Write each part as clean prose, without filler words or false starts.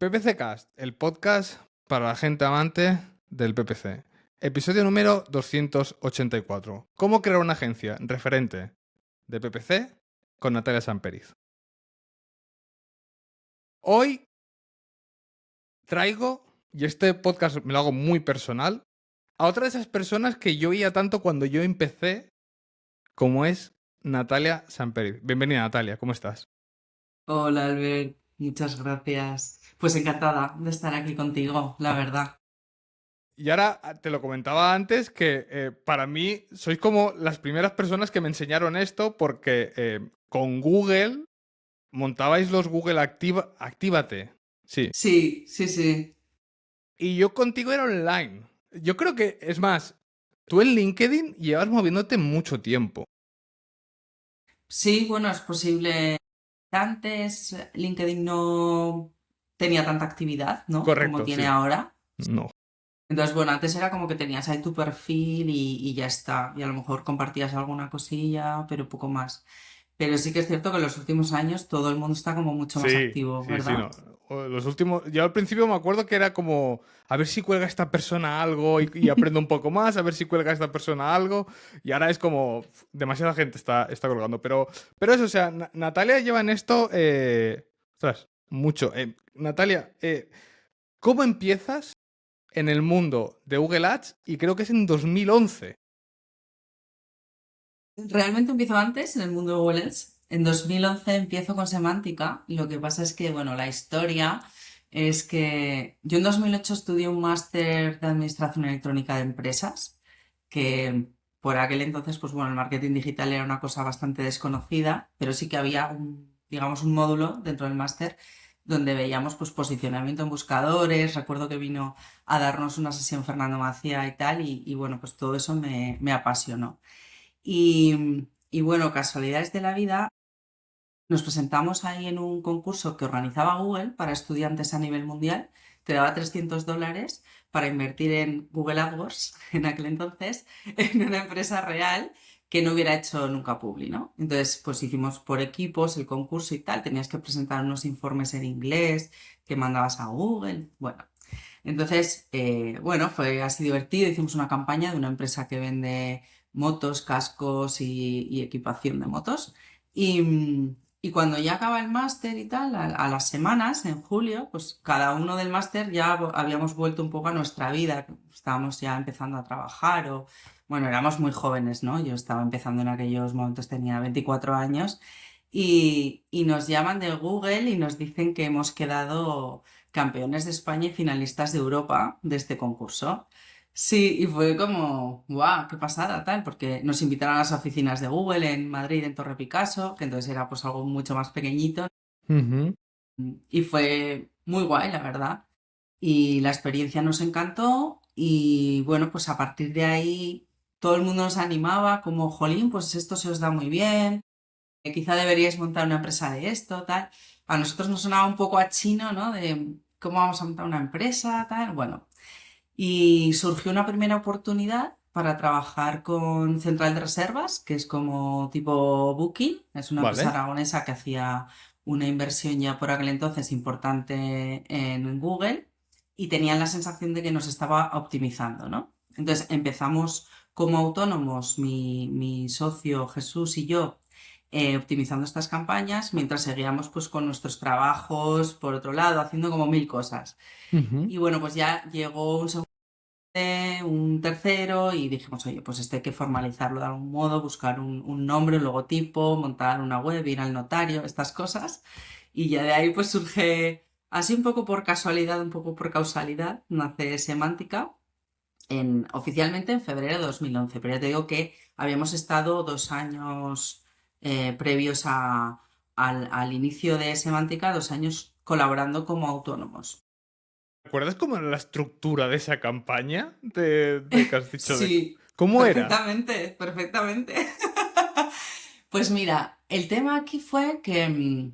PPC Cast, el podcast para la gente amante del PPC. Episodio número 284. ¿Cómo crear una agencia referente de PPC con Natalia Samperiz? Hoy traigo, y este podcast me lo hago muy personal, a otra de esas personas que yo oía tanto cuando yo empecé, como es Natalia Samperiz. Bienvenida, Natalia, ¿cómo estás? Hola Albert, muchas gracias. Pues encantada de estar aquí contigo, la verdad. Y ahora te lo comentaba antes que para mí sois como las primeras personas que me enseñaron esto porque con Google montabais los Google Actívate. Sí. Sí, sí, sí. Y yo contigo era online. Yo creo que, es más, tú en LinkedIn llevas moviéndote mucho tiempo. Sí, bueno, es posible. Antes LinkedIn no tenía tanta actividad, ¿no? Como Correcto, tiene sí. ahora. No. Entonces, bueno, antes era como que tenías ahí tu perfil y ya está. Y a lo mejor compartías alguna cosilla, pero poco más. Pero sí que es cierto que en los últimos años todo el mundo está como mucho más Sí, activo, sí, sí, ¿verdad? no. Los últimos, yo al principio me acuerdo que era como, a ver si cuelga esta persona algo y aprendo un poco más, a ver si cuelga esta persona algo, y ahora es como, demasiada gente está colgando. Pero eso, o sea, Natalia lleva en esto, ostras, mucho. Natalia, ¿cómo empiezas en el mundo de Google Ads? Y creo que es en 2011. Realmente empiezo antes en el mundo de Google Ads. En 2011 empiezo con semántica. Lo que pasa es que, bueno, la historia es que yo en 2008 estudié un máster de Administración Electrónica de Empresas, que por aquel entonces, pues bueno, el marketing digital era una cosa bastante desconocida, pero sí que había digamos, un módulo dentro del máster donde veíamos pues posicionamiento en buscadores. Recuerdo que vino a darnos una sesión Fernando Macía y tal, y bueno, pues todo eso me apasionó. Y bueno, casualidades de la vida, nos presentamos ahí en un concurso que organizaba Google para estudiantes a nivel mundial. Te daba $300 para invertir en Google AdWords en aquel entonces, en una empresa real que no hubiera hecho nunca publi, ¿no? Entonces, pues hicimos por equipos el concurso y tal. Tenías que presentar unos informes en inglés que mandabas a Google. Bueno, entonces, bueno, fue así divertido. Hicimos una campaña de una empresa que vende motos, cascos y equipación de motos. Y cuando ya acaba el máster y tal, a las semanas, en julio, pues cada uno del máster ya habíamos vuelto un poco a nuestra vida. Estábamos ya empezando a trabajar o, bueno, éramos muy jóvenes, ¿no? Yo estaba empezando en aquellos momentos, tenía 24 años. Y nos llaman de Google y nos dicen que hemos quedado campeones de España y finalistas de Europa de este concurso. Sí, y fue como, guau, qué pasada, tal, porque nos invitaron a las oficinas de Google en Madrid, en Torre Picasso, que entonces era pues algo mucho más pequeñito, Ujú. y fue muy guay, la verdad. Y la experiencia nos encantó y bueno, pues a partir de ahí todo el mundo nos animaba como, jolín, pues esto se os da muy bien, quizá deberíais montar una empresa de esto, tal. A nosotros nos sonaba un poco a chino, ¿no? De cómo vamos a montar una empresa, tal. Bueno, y surgió una primera oportunidad para trabajar con Central de Reservas, que es como tipo Booking, es una empresa Vale. aragonesa que hacía una inversión ya por aquel entonces importante en Google y tenían la sensación de que nos estaba optimizando, ¿no? Entonces empezamos como autónomos, mi socio Jesús y yo, optimizando estas campañas mientras seguíamos pues con nuestros trabajos por otro lado, haciendo como mil cosas. Ujú. Y bueno, pues ya llegó un tercero y dijimos, oye, pues esto hay que formalizarlo de algún modo, buscar un nombre, un logotipo, montar una web, ir al notario, estas cosas. Y ya de ahí pues surge, así un poco por casualidad, un poco por causalidad, nace Semántica oficialmente en febrero de 2011. Pero ya te digo que habíamos estado 2 años previos al inicio de Semántica, 2 años colaborando como autónomos. ¿Recuerdas cómo era la estructura de esa campaña de que has dicho de... Sí, ¿Cómo era? perfectamente, perfectamente. Pues mira, el tema aquí fue que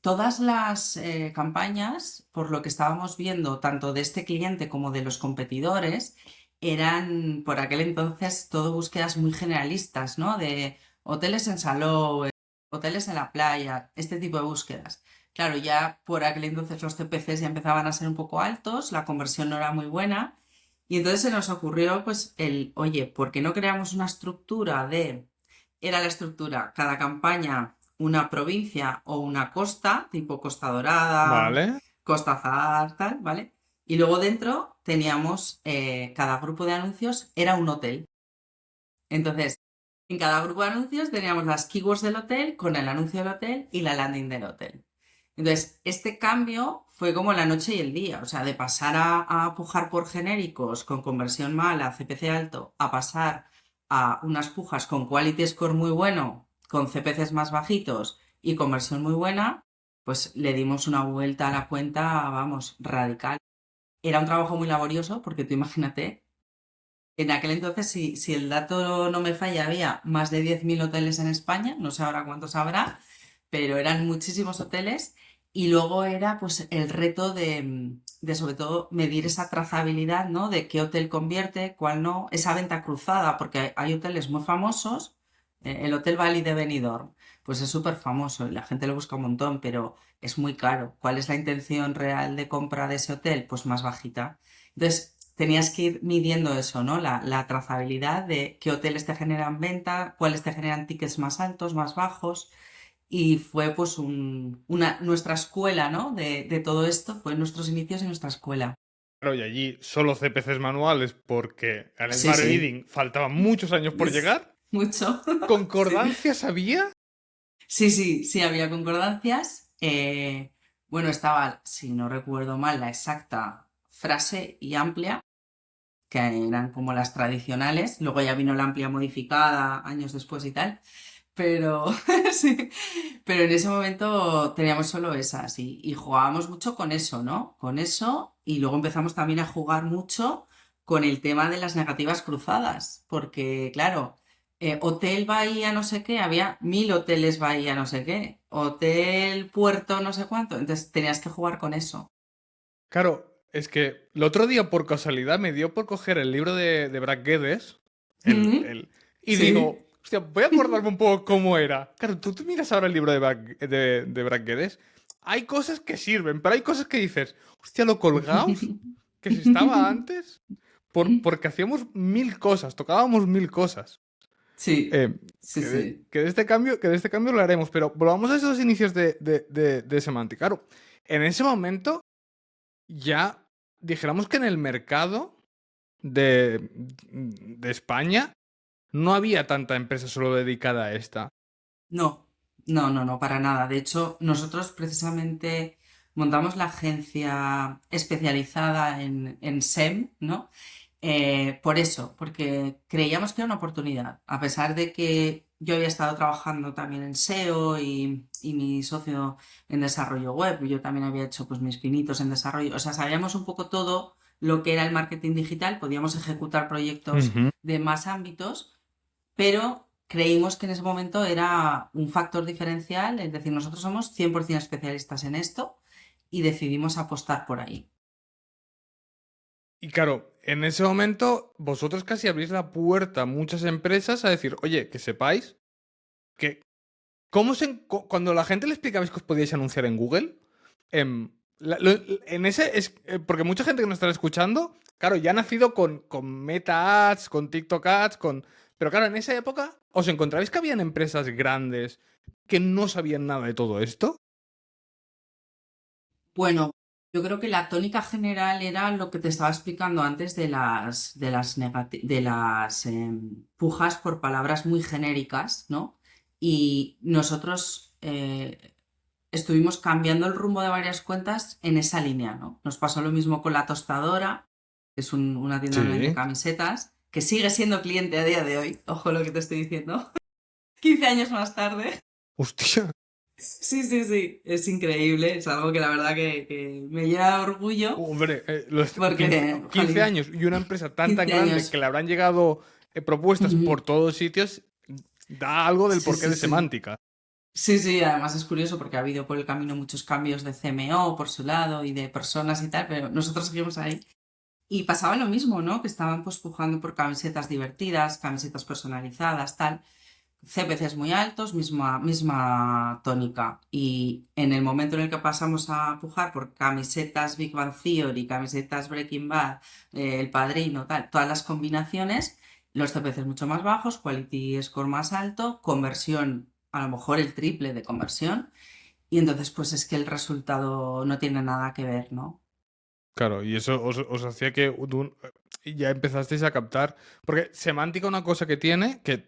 todas las campañas, por lo que estábamos viendo, tanto de este cliente como de los competidores, eran por aquel entonces todo búsquedas muy generalistas, ¿no? De hoteles en Salou, hoteles en la playa, este tipo de búsquedas. claro, ya por aquel entonces los CPCs ya empezaban a ser un poco altos, la conversión no era muy buena. Y entonces se nos ocurrió, pues, oye, ¿por qué no creamos una estructura era la estructura, cada campaña, una provincia o una costa, tipo Costa Dorada, Vale. Costa Azar, tal, ¿vale? Y luego dentro teníamos, cada grupo de anuncios era un hotel. Entonces, en cada grupo de anuncios teníamos las keywords del hotel con el anuncio del hotel y la landing del hotel. Entonces, este cambio fue como la noche y el día, o sea, de pasar a pujar por genéricos con conversión mala, CPC alto, a pasar a unas pujas con quality score muy bueno, con CPCs más bajitos y conversión muy buena, pues le dimos una vuelta a la cuenta, vamos, radical. Era un trabajo muy laborioso porque tú imagínate, en aquel entonces, si el dato no me falla, había más de 10.000 hoteles en España, no sé ahora cuántos habrá, pero eran muchísimos hoteles. Y luego era pues el reto de sobre todo medir esa trazabilidad, ¿no? De qué hotel convierte, cuál no, esa venta cruzada, porque hay hoteles muy famosos, el Hotel Bali de Benidorm, pues es súper famoso y la gente lo busca un montón, pero es muy caro. ¿Cuál es la intención real de compra de ese hotel? Pues más bajita. Entonces, tenías que ir midiendo eso, ¿no? La trazabilidad de qué hoteles te generan venta, cuáles te generan tickets más altos, más bajos. Y fue pues nuestra escuela, ¿no? De todo esto, fue nuestros inicios en nuestra escuela. Claro, y allí solo CPCs manuales porque al Sí, Smart sí, Bidding faltaban muchos años por es llegar. mucho. Sí. ¿Concordancias había? Sí, sí, sí, había concordancias. Bueno, estaba, si no recuerdo mal, la exacta frase y amplia, que eran como las tradicionales. Luego ya vino la amplia modificada años después y tal. Pero sí, pero en ese momento teníamos solo esas y jugábamos mucho con eso, ¿no? Con eso y luego empezamos también a jugar mucho con el tema de las negativas cruzadas, porque claro, hotel Bahía no sé qué, había 1.000 hoteles Bahía no sé qué, hotel Puerto no sé cuánto, entonces tenías que jugar con eso. Claro, es que el otro día por casualidad me dio por coger el libro de Brad Geddes Ujú. y Sí, digo, hostia, voy a acordarme un poco cómo era. Claro, tú miras ahora el libro de Brad Geddes, hay cosas que sirven, pero hay cosas que dices, hostia, lo colgaos que se estaba antes porque hacíamos mil cosas, tocábamos mil cosas. sí, Eh, sí, sí. que de este cambio lo haremos, pero volvamos a esos inicios de Semantic. Claro, en ese momento ya dijéramos que en el mercado de España no había tanta empresa solo dedicada a esta. No, no, no, no, para nada. De hecho, nosotros precisamente montamos la agencia especializada en SEM, ¿no? Por eso, porque creíamos que era una oportunidad, a pesar de que yo había estado trabajando también en SEO y mi socio en desarrollo web, yo también había hecho pues mis pinitos en desarrollo, o sea, sabíamos un poco todo lo que era el marketing digital, podíamos ejecutar proyectos Ujú. de más ámbitos, pero creímos que en ese momento era un factor diferencial, es decir, nosotros somos 100% especialistas en esto y decidimos apostar por ahí. Y claro, en ese momento vosotros casi abrís la puerta a muchas empresas a decir, oye, que sepáis que cuando la gente le explicabais que os podíais anunciar en Google, em, en ese es porque mucha gente que nos está escuchando, claro, ya ha nacido con Meta Ads, con TikTok Ads, pero claro, en esa época os encontrabais que habían empresas grandes que no sabían nada de todo esto. Bueno, yo creo que la tónica general era lo que te estaba explicando antes de las pujas por palabras muy genéricas, ¿no? Y nosotros estuvimos cambiando el rumbo de varias cuentas en esa línea, ¿no? Nos pasó lo mismo con La Tostadora, que es una tienda online de Sí. camisetas, que sigue siendo cliente a día de hoy. Ojo lo que te estoy diciendo. 15 años más tarde. Hostia. Sí, sí, sí, es increíble, es algo que la verdad que me llena de orgullo, Hombre, 15, porque, 15 jolín, años y una empresa tan 15 grande que años. le habrán llegado propuestas Ujú. por todos sitios, da algo del Sí, porqué sí, de sí. semántica. Sí, sí, además es curioso porque ha habido por el camino muchos cambios de CMO por su lado y de personas y tal, pero nosotros seguimos ahí. Y pasaba lo mismo, ¿no? Que estaban pues pujando por camisetas divertidas, camisetas personalizadas, tal. CPCs muy altos, misma tónica. Y en el momento en el que pasamos a pujar por camisetas Big Bang Theory, camisetas Breaking Bad, El Padrino, tal, todas las combinaciones, los CPCs mucho más bajos, quality score más alto, conversión a lo mejor el triple de conversión. Y entonces pues es que el resultado no tiene nada que ver, ¿no? Claro, y eso os hacía que ya empezasteis a captar. Porque Semántica, una cosa que tiene, que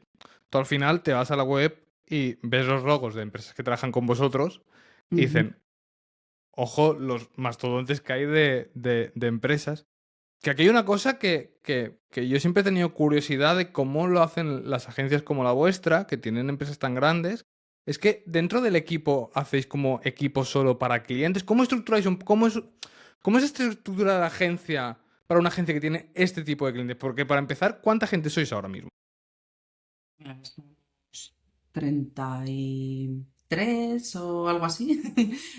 tú al final te vas a la web y ves los logos de empresas que trabajan con vosotros y Ujú. dicen, ojo, los mastodontes que hay de empresas. Que aquí hay una cosa que yo siempre he tenido curiosidad de cómo lo hacen las agencias como la vuestra, que tienen empresas tan grandes. Es que dentro del equipo hacéis como equipo solo para clientes. ¿Cómo estructuráis cómo es estructurada la agencia para una agencia que tiene este tipo de clientes? Porque para empezar, ¿cuánta gente sois ahora mismo? Mira, somos 33 o algo así.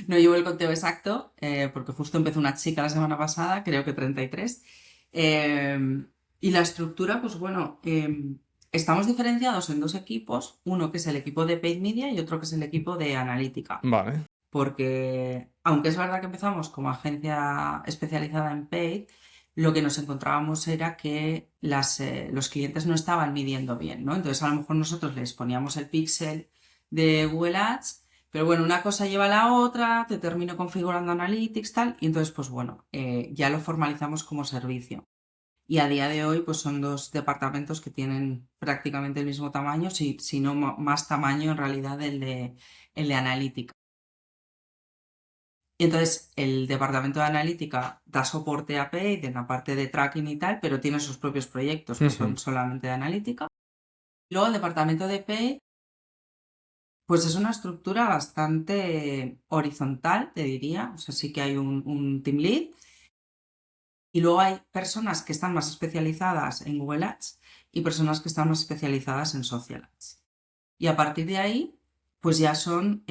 No llevo el conteo exacto, porque justo empezó una chica la semana pasada, creo que 33. Eh, y la estructura, pues bueno, estamos diferenciados en dos equipos, uno que es el equipo de Paid Media y otro que es el equipo de Analítica. Vale. Porque aunque es verdad que empezamos como agencia especializada en Paid, lo que nos encontrábamos era que los clientes no estaban midiendo bien, ¿no? Entonces a lo mejor nosotros les poníamos el pixel de Google Ads, pero bueno, una cosa lleva a la otra, te termino configurando Analytics, tal, y entonces pues bueno, ya lo formalizamos como servicio. Y a día de hoy pues son dos departamentos que tienen prácticamente el mismo tamaño, si no más tamaño en realidad el de Analytics. Y entonces el departamento de analítica da soporte a Paid en la parte de tracking y tal, pero tiene sus propios proyectos que son Ujú. solamente de analítica. Luego el departamento de Paid, pues es una estructura bastante horizontal, te diría. O sea, sí que hay un team lead. Y luego hay personas que están más especializadas en Google Ads y personas que están más especializadas en Social Ads. Y a partir de ahí, pues ya son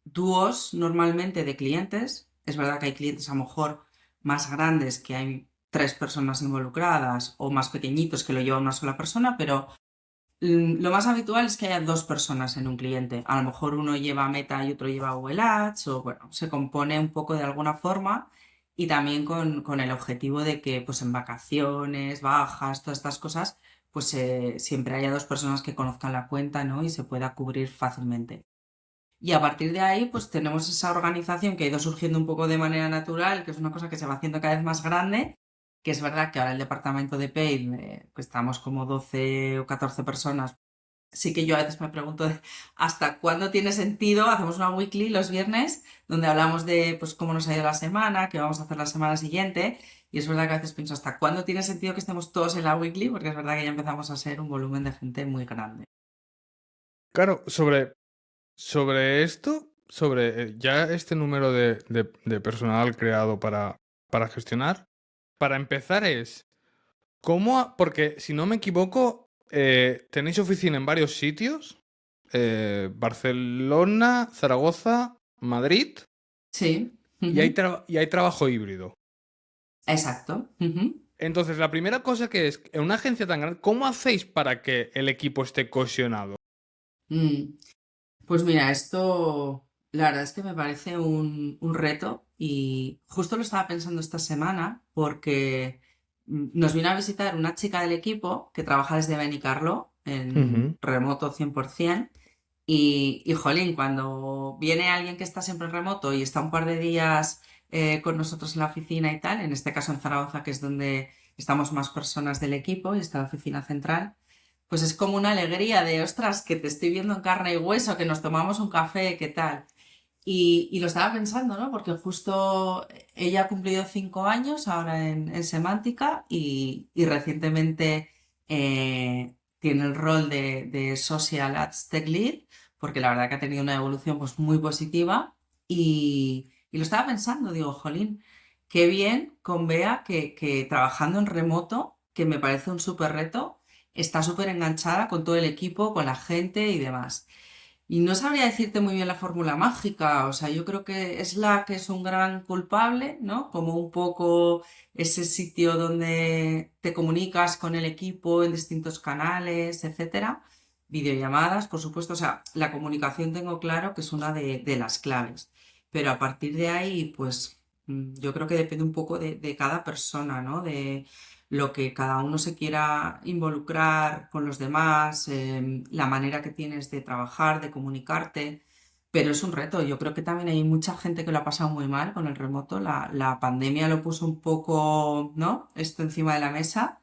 dúos normalmente de clientes. Es verdad que hay clientes a lo mejor más grandes que hay tres personas involucradas o más pequeñitos que lo lleva una sola persona, pero lo más habitual es que haya dos personas en un cliente. A lo mejor uno lleva Meta y otro lleva Google Ads o bueno, se compone un poco de alguna forma y también con el objetivo de que pues en vacaciones, bajas, todas estas cosas, pues siempre haya dos personas que conozcan la cuenta, ¿no? Y se pueda cubrir fácilmente. Y a partir de ahí, pues tenemos esa organización que ha ido surgiendo un poco de manera natural, que es una cosa que se va haciendo cada vez más grande, que es verdad que ahora el departamento de Paid, que estamos como 12 o 14 personas, sí que yo a veces me pregunto hasta cuándo tiene sentido. Hacemos una weekly los viernes donde hablamos de pues cómo nos ha ido la semana, qué vamos a hacer la semana siguiente. Y es verdad que a veces pienso hasta cuándo tiene sentido que estemos todos en la weekly, porque es verdad que ya empezamos a ser un volumen de gente muy grande. Claro, sobre esto, sobre ya este número de personal creado para gestionar, para empezar es, porque si no me equivoco, tenéis oficina en varios sitios, Barcelona, Zaragoza, Madrid, Sí, y hay trabajo híbrido. exacto. Ujú. Entonces, la primera cosa que es, en una agencia tan grande, ¿cómo hacéis para que el equipo esté cohesionado? Mm, Pues mira, esto la verdad es que me parece un reto y justo lo estaba pensando esta semana porque nos vino a visitar una chica del equipo que trabaja desde Benicarló en Ujú. remoto 100% y jolín, cuando viene alguien que está siempre en remoto y está un par de días con nosotros en la oficina y tal, en este caso en Zaragoza, que es donde estamos más personas del equipo y está la oficina central, pues es como una alegría de, ostras, que te estoy viendo en carne y hueso, que nos tomamos un café, ¿qué tal? Y lo estaba pensando, ¿no? Porque justo ella ha cumplido 5 años ahora en Semántica y recientemente tiene el rol de Social Ads Tech Lead, porque la verdad que ha tenido una evolución pues, muy positiva. Y lo estaba pensando, digo, jolín, qué bien con Bea que trabajando en remoto, que me parece un súper reto, está súper enganchada con todo el equipo, con la gente y demás. Y no sabría decirte muy bien la fórmula mágica, o sea, yo creo que es la que es un gran culpable, ¿no? Como un poco ese sitio donde te comunicas con el equipo en distintos canales, etcétera. videollamadas, por supuesto, o sea, la comunicación tengo claro que es una de las claves, pero a partir de ahí, pues yo creo que depende un poco de cada persona, ¿no? De lo que cada uno se quiera involucrar con los demás, la manera que tienes de trabajar, de comunicarte. Pero es un reto. Yo creo que también hay mucha gente que lo ha pasado muy mal con el remoto. La pandemia lo puso un poco, ¿no? Esto encima de la mesa.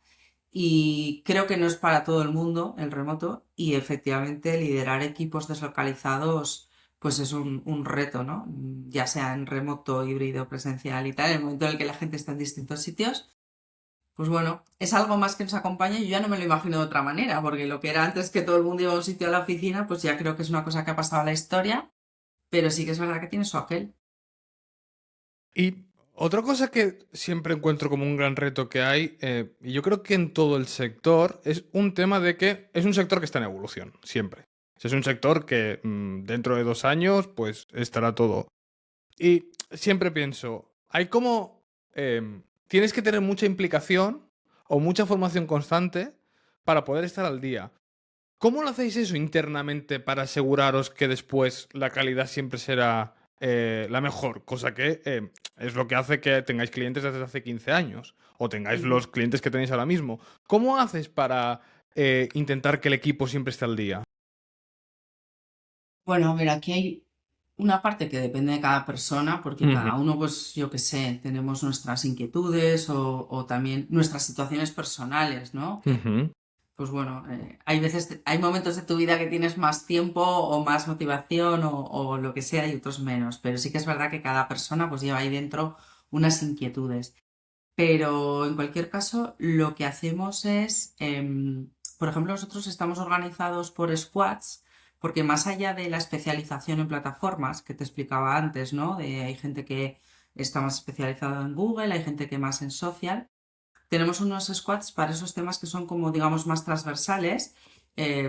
Y creo que no es para todo el mundo el remoto. Y efectivamente liderar equipos deslocalizados, pues es un reto, ¿no? Ya sea en remoto, híbrido, presencial y tal, en el momento en el que la gente está en distintos sitios. Pues bueno, es algo más que nos acompaña y yo ya no me lo imagino de otra manera, porque lo que era antes que todo el mundo iba a un sitio a la oficina, pues ya creo que es una cosa que ha pasado a la historia, pero sí que es verdad que tiene su aquel. Y otra cosa que siempre encuentro como un gran reto que hay, y yo creo que en todo el sector, es un tema de que es un sector que está en evolución, siempre. Es un sector que dentro de 2 años, pues estará todo. Y siempre pienso, hay como... tienes que tener mucha implicación o mucha formación constante para poder estar al día. ¿Cómo lo hacéis eso internamente para aseguraros que después la calidad siempre será la mejor? Cosa que es lo que hace que tengáis clientes desde hace 15 años o tengáis Ujú. los clientes que tenéis ahora mismo. ¿Cómo haces para intentar que el equipo siempre esté al día? Bueno, a ver, aquí hay una parte que depende de cada persona, porque Ujú, cada uno, pues yo qué sé, tenemos nuestras inquietudes o también nuestras situaciones personales, ¿no? Que, ujú. pues bueno, hay veces, hay momentos de tu vida que tienes más tiempo o más motivación o lo que sea y otros menos, pero sí que es verdad que cada persona pues lleva ahí dentro unas inquietudes. Pero en cualquier caso, lo que hacemos es, por ejemplo, nosotros estamos organizados por squads, porque más allá de la especialización en plataformas que te explicaba antes, ¿no? Hay gente que está más especializada en Google, hay gente que más en social. Tenemos unos squads para esos temas que son como, digamos, más transversales.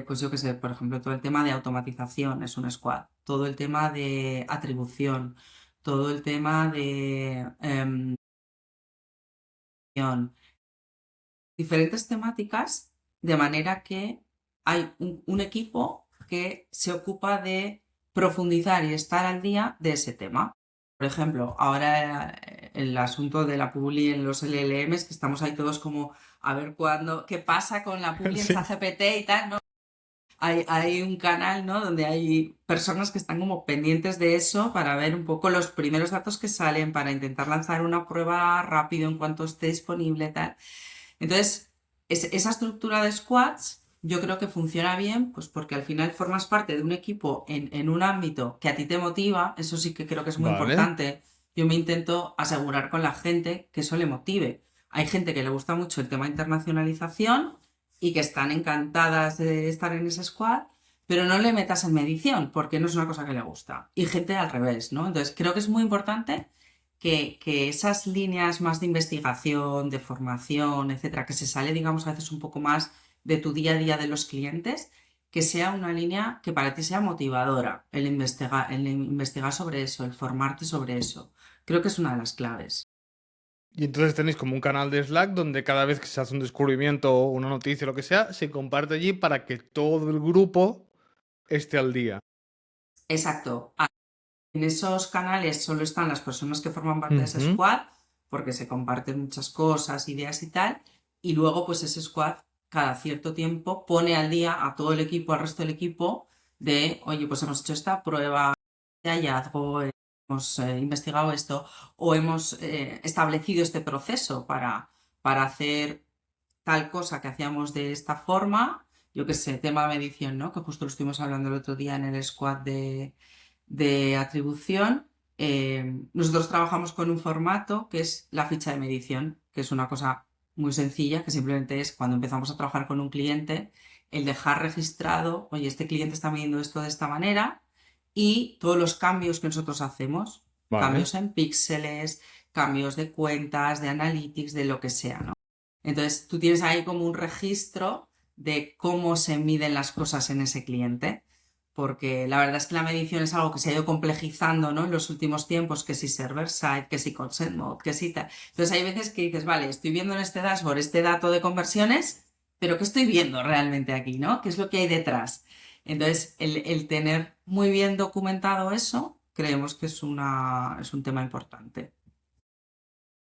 Pues yo qué sé, por ejemplo, todo el tema de automatización es un squad, todo el tema de atribución, todo el tema de diferentes temáticas, de manera que hay un equipo que se ocupa de profundizar y estar al día de ese tema. Por ejemplo, ahora el asunto de la publi en los LLMs, que estamos ahí todos como a ver cuándo, qué pasa con la publi en Sí. ChatGPT y tal, ¿no? Hay un canal, ¿no? Donde hay personas que están como pendientes de eso para ver un poco los primeros datos que salen, para intentar lanzar una prueba rápido en cuanto esté disponible, tal. Entonces, esa estructura de squads yo creo que funciona bien, pues porque al final formas parte de un equipo en un ámbito que a ti te motiva, eso sí que creo que es muy Vale. importante. Yo me intento asegurar con la gente que eso le motive. Hay gente que le gusta mucho el tema de internacionalización y que están encantadas de estar en ese squad, pero no le metas en medición porque no es una cosa que le gusta. Y gente al revés, ¿no? Entonces, creo que es muy importante que esas líneas más de investigación, de formación, etcétera, que se sale, digamos, a veces un poco más de tu día a día de los clientes, que sea una línea que para ti sea motivadora, el investigar sobre eso, el formarte sobre eso. Creo que es una de las claves. Y entonces tenéis como un canal de Slack donde cada vez que se hace un descubrimiento o una noticia o lo que sea, se comparte allí para que todo el grupo esté al día. Exacto. En esos canales solo están las personas que forman parte de ese Ujú. squad, porque se comparten muchas cosas, ideas y tal, y luego pues ese squad cada cierto tiempo pone al día a todo el equipo, al resto del equipo, de, oye, pues hemos hecho esta prueba de hallazgo, hemos investigado esto, o hemos establecido este proceso para hacer tal cosa que hacíamos de esta forma, yo qué sé, tema de medición, ¿no? Que justo lo estuvimos hablando el otro día en el squad de atribución. Nosotros trabajamos con un formato que es la ficha de medición, que es una cosa muy sencilla, que simplemente es cuando empezamos a trabajar con un cliente, el dejar registrado, oye, este cliente está midiendo esto de esta manera y todos los cambios que nosotros hacemos, Vale. cambios en píxeles, cambios de cuentas, de analytics, de lo que sea, ¿no? Entonces, tú tienes ahí como un registro de cómo se miden las cosas en ese cliente, porque la verdad es que la medición es algo que se ha ido complejizando, ¿no? En los últimos tiempos, que si server-side, que si consent mode, que si tal. Entonces, hay veces que dices, vale, estoy viendo en este dashboard este dato de conversiones, pero ¿qué estoy viendo realmente aquí, ¿no? ¿Qué es lo que hay detrás? Entonces, el tener muy bien documentado eso, creemos que es un tema importante.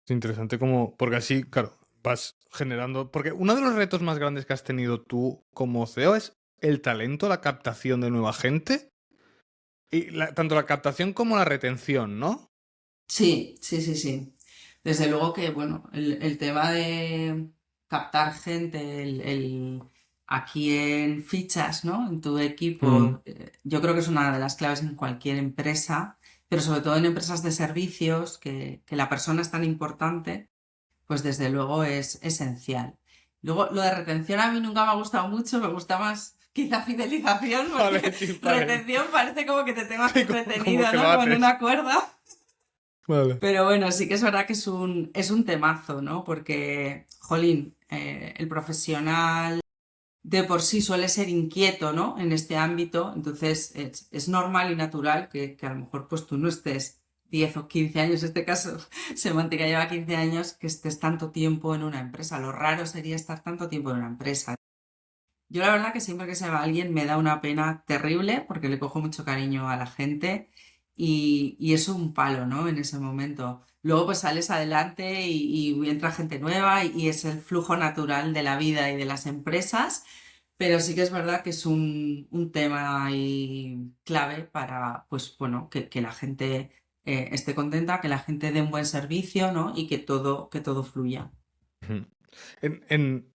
Es interesante como, porque así, claro, vas generando, porque uno de los retos más grandes que has tenido tú como CEO es el talento, la captación de nueva gente, y tanto la captación como la retención, ¿no? Sí, sí, sí, sí. Desde luego que, bueno, el tema de captar gente, aquí en fichas, ¿no? En tu Mm, equipo, yo creo que es una de las claves en cualquier empresa, pero sobre todo en empresas de servicios, que la persona es tan importante, pues desde luego es esencial. Luego, lo de retención a mí nunca me ha gustado mucho, me gusta más quizá fidelización, vale, porque sí, vale. retención parece como que te tengo aquí Sí, como retenido, que lo ¿no? Con haces. una cuerda. Vale. Pero bueno, sí que es verdad que es un temazo, ¿no? Porque, jolín, el profesional de por sí suele ser inquieto, ¿no? En este ámbito, entonces es normal y natural que a lo mejor pues tú no estés 10 o 15 años, en este caso Semántica lleva 15 años, que estés tanto tiempo en una empresa. Lo raro sería estar tanto tiempo en una empresa. Yo la verdad que siempre que se va alguien me da una pena terrible porque le cojo mucho cariño a la gente y es un palo, ¿no? En ese momento. Luego pues sales adelante y entra gente nueva y es el flujo natural de la vida y de las empresas, pero sí que es verdad que es un tema ahí clave para, pues bueno, que la gente esté contenta, que la gente dé un buen servicio, ¿no? Y que todo fluya. Ujú.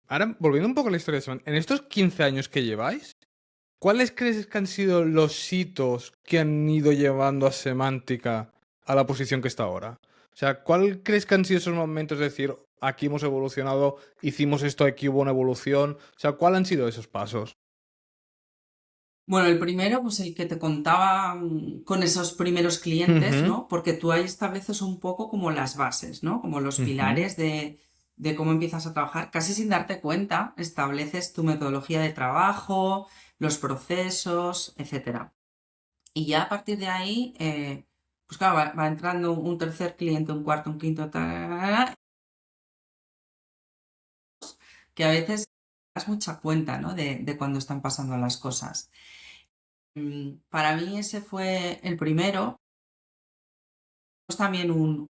Ahora, volviendo un poco a la historia de en estos 15 años que lleváis, ¿cuáles crees que han sido los hitos que han ido llevando a Semántica a la posición que está ahora? O sea, ¿cuál crees que han sido esos momentos de decir, aquí hemos evolucionado, hicimos esto, aquí hubo una evolución? O sea, ¿cuáles han sido esos pasos? Bueno, el primero, pues el que te contaba con esos primeros clientes, Ujú, ¿no? Porque tú ahí estableces un poco como las bases, ¿no? Como los ujú, pilares de cómo empiezas a trabajar. Casi sin darte cuenta, estableces tu metodología de trabajo, los procesos, etcétera. Y ya a partir de ahí, pues claro, va entrando un tercer cliente, un cuarto, un quinto, que a veces das mucha cuenta, ¿no? De cuando están pasando las cosas. Para mí ese fue el primero. Es también en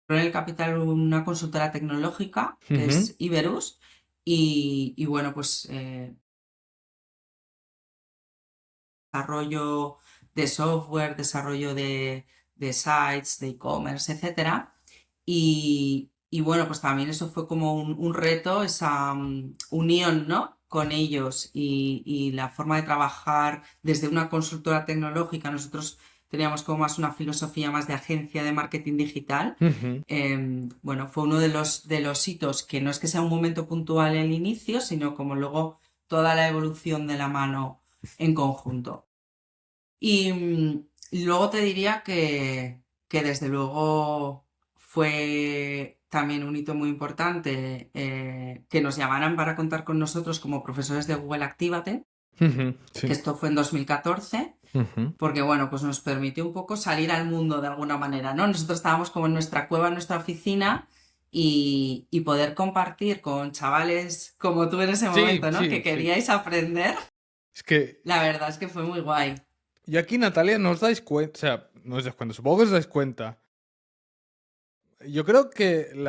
el capital una consultora tecnológica que ujú. es Iberus y bueno, pues desarrollo de software, desarrollo de sites, de e-commerce, etcétera. Y bueno, pues también eso fue como un reto, esa unión, ¿no? Con ellos y la forma de trabajar desde una consultora tecnológica. Nosotros teníamos como más una filosofía más de agencia de marketing digital. Ujú. Bueno, fue uno de los hitos que no es que sea un momento puntual en el inicio, sino como luego toda la evolución de la mano en conjunto. Y luego te diría que desde luego fue también un hito muy importante que nos llamaran para contar con nosotros como profesores de Google Actívate, Ujú, que sí. esto fue en 2014, Ujú. porque bueno, pues nos permitió un poco salir al mundo de alguna manera, ¿no? Nosotros estábamos como en nuestra cueva, en nuestra oficina y poder compartir con chavales como tú en ese Sí, momento, ¿no? Que sí, sí. queríais aprender, Es que la verdad es que fue muy guay. y aquí, Natalia, no os dais cuenta, o sea, no os dais cuenta, supongo que os dais cuenta. Yo creo que es que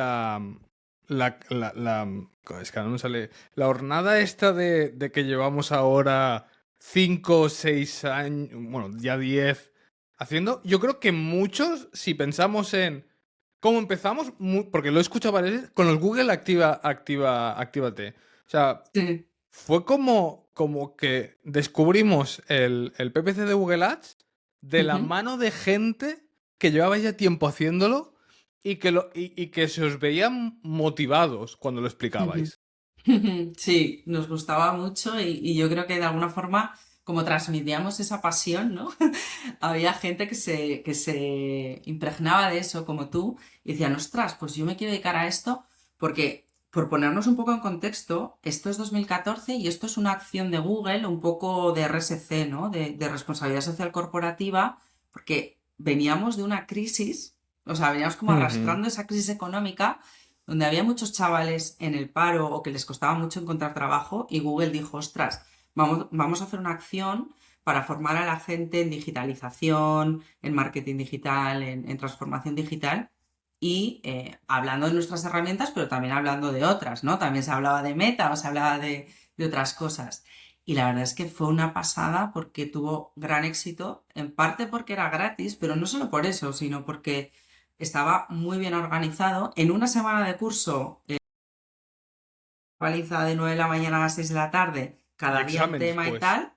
ahora no me sale, la jornada esta de que llevamos ahora 5 o 6 años, bueno, ya 10 haciendo, yo creo que muchos, si pensamos en cómo empezamos, porque lo he escuchado varias veces, con los Google Actívate. O sea, Sí. fue como que descubrimos el PPC de Google Ads de la Ujú. mano de gente que llevaba ya tiempo haciéndolo y que se os veían motivados cuando lo Ujú. explicabais. Sí, nos gustaba mucho y yo creo que de alguna forma, como transmitíamos esa pasión, ¿no? Había gente que se impregnaba de eso, como tú, y decían, ostras, pues yo me quiero dedicar a esto, porque, por ponernos un poco en contexto, esto es 2014 y esto es una acción de Google, un poco de RSC, ¿no? De responsabilidad social corporativa, porque veníamos de una crisis, o sea, veníamos como Ujú. arrastrando esa crisis económica donde había muchos chavales en el paro o que les costaba mucho encontrar trabajo y Google dijo, ostras, vamos a hacer una acción para formar a la gente en digitalización, en marketing digital, en transformación digital y hablando de nuestras herramientas, pero también hablando de otras, ¿no? También se hablaba de Meta o se hablaba de otras cosas. Y la verdad es que fue una pasada porque tuvo gran éxito, en parte porque era gratis, pero no solo por eso, sino porque estaba muy bien organizado. En una semana de curso, paliza de 9 de la mañana a las 6 de la tarde, Y cada día un examen tema y después. tal.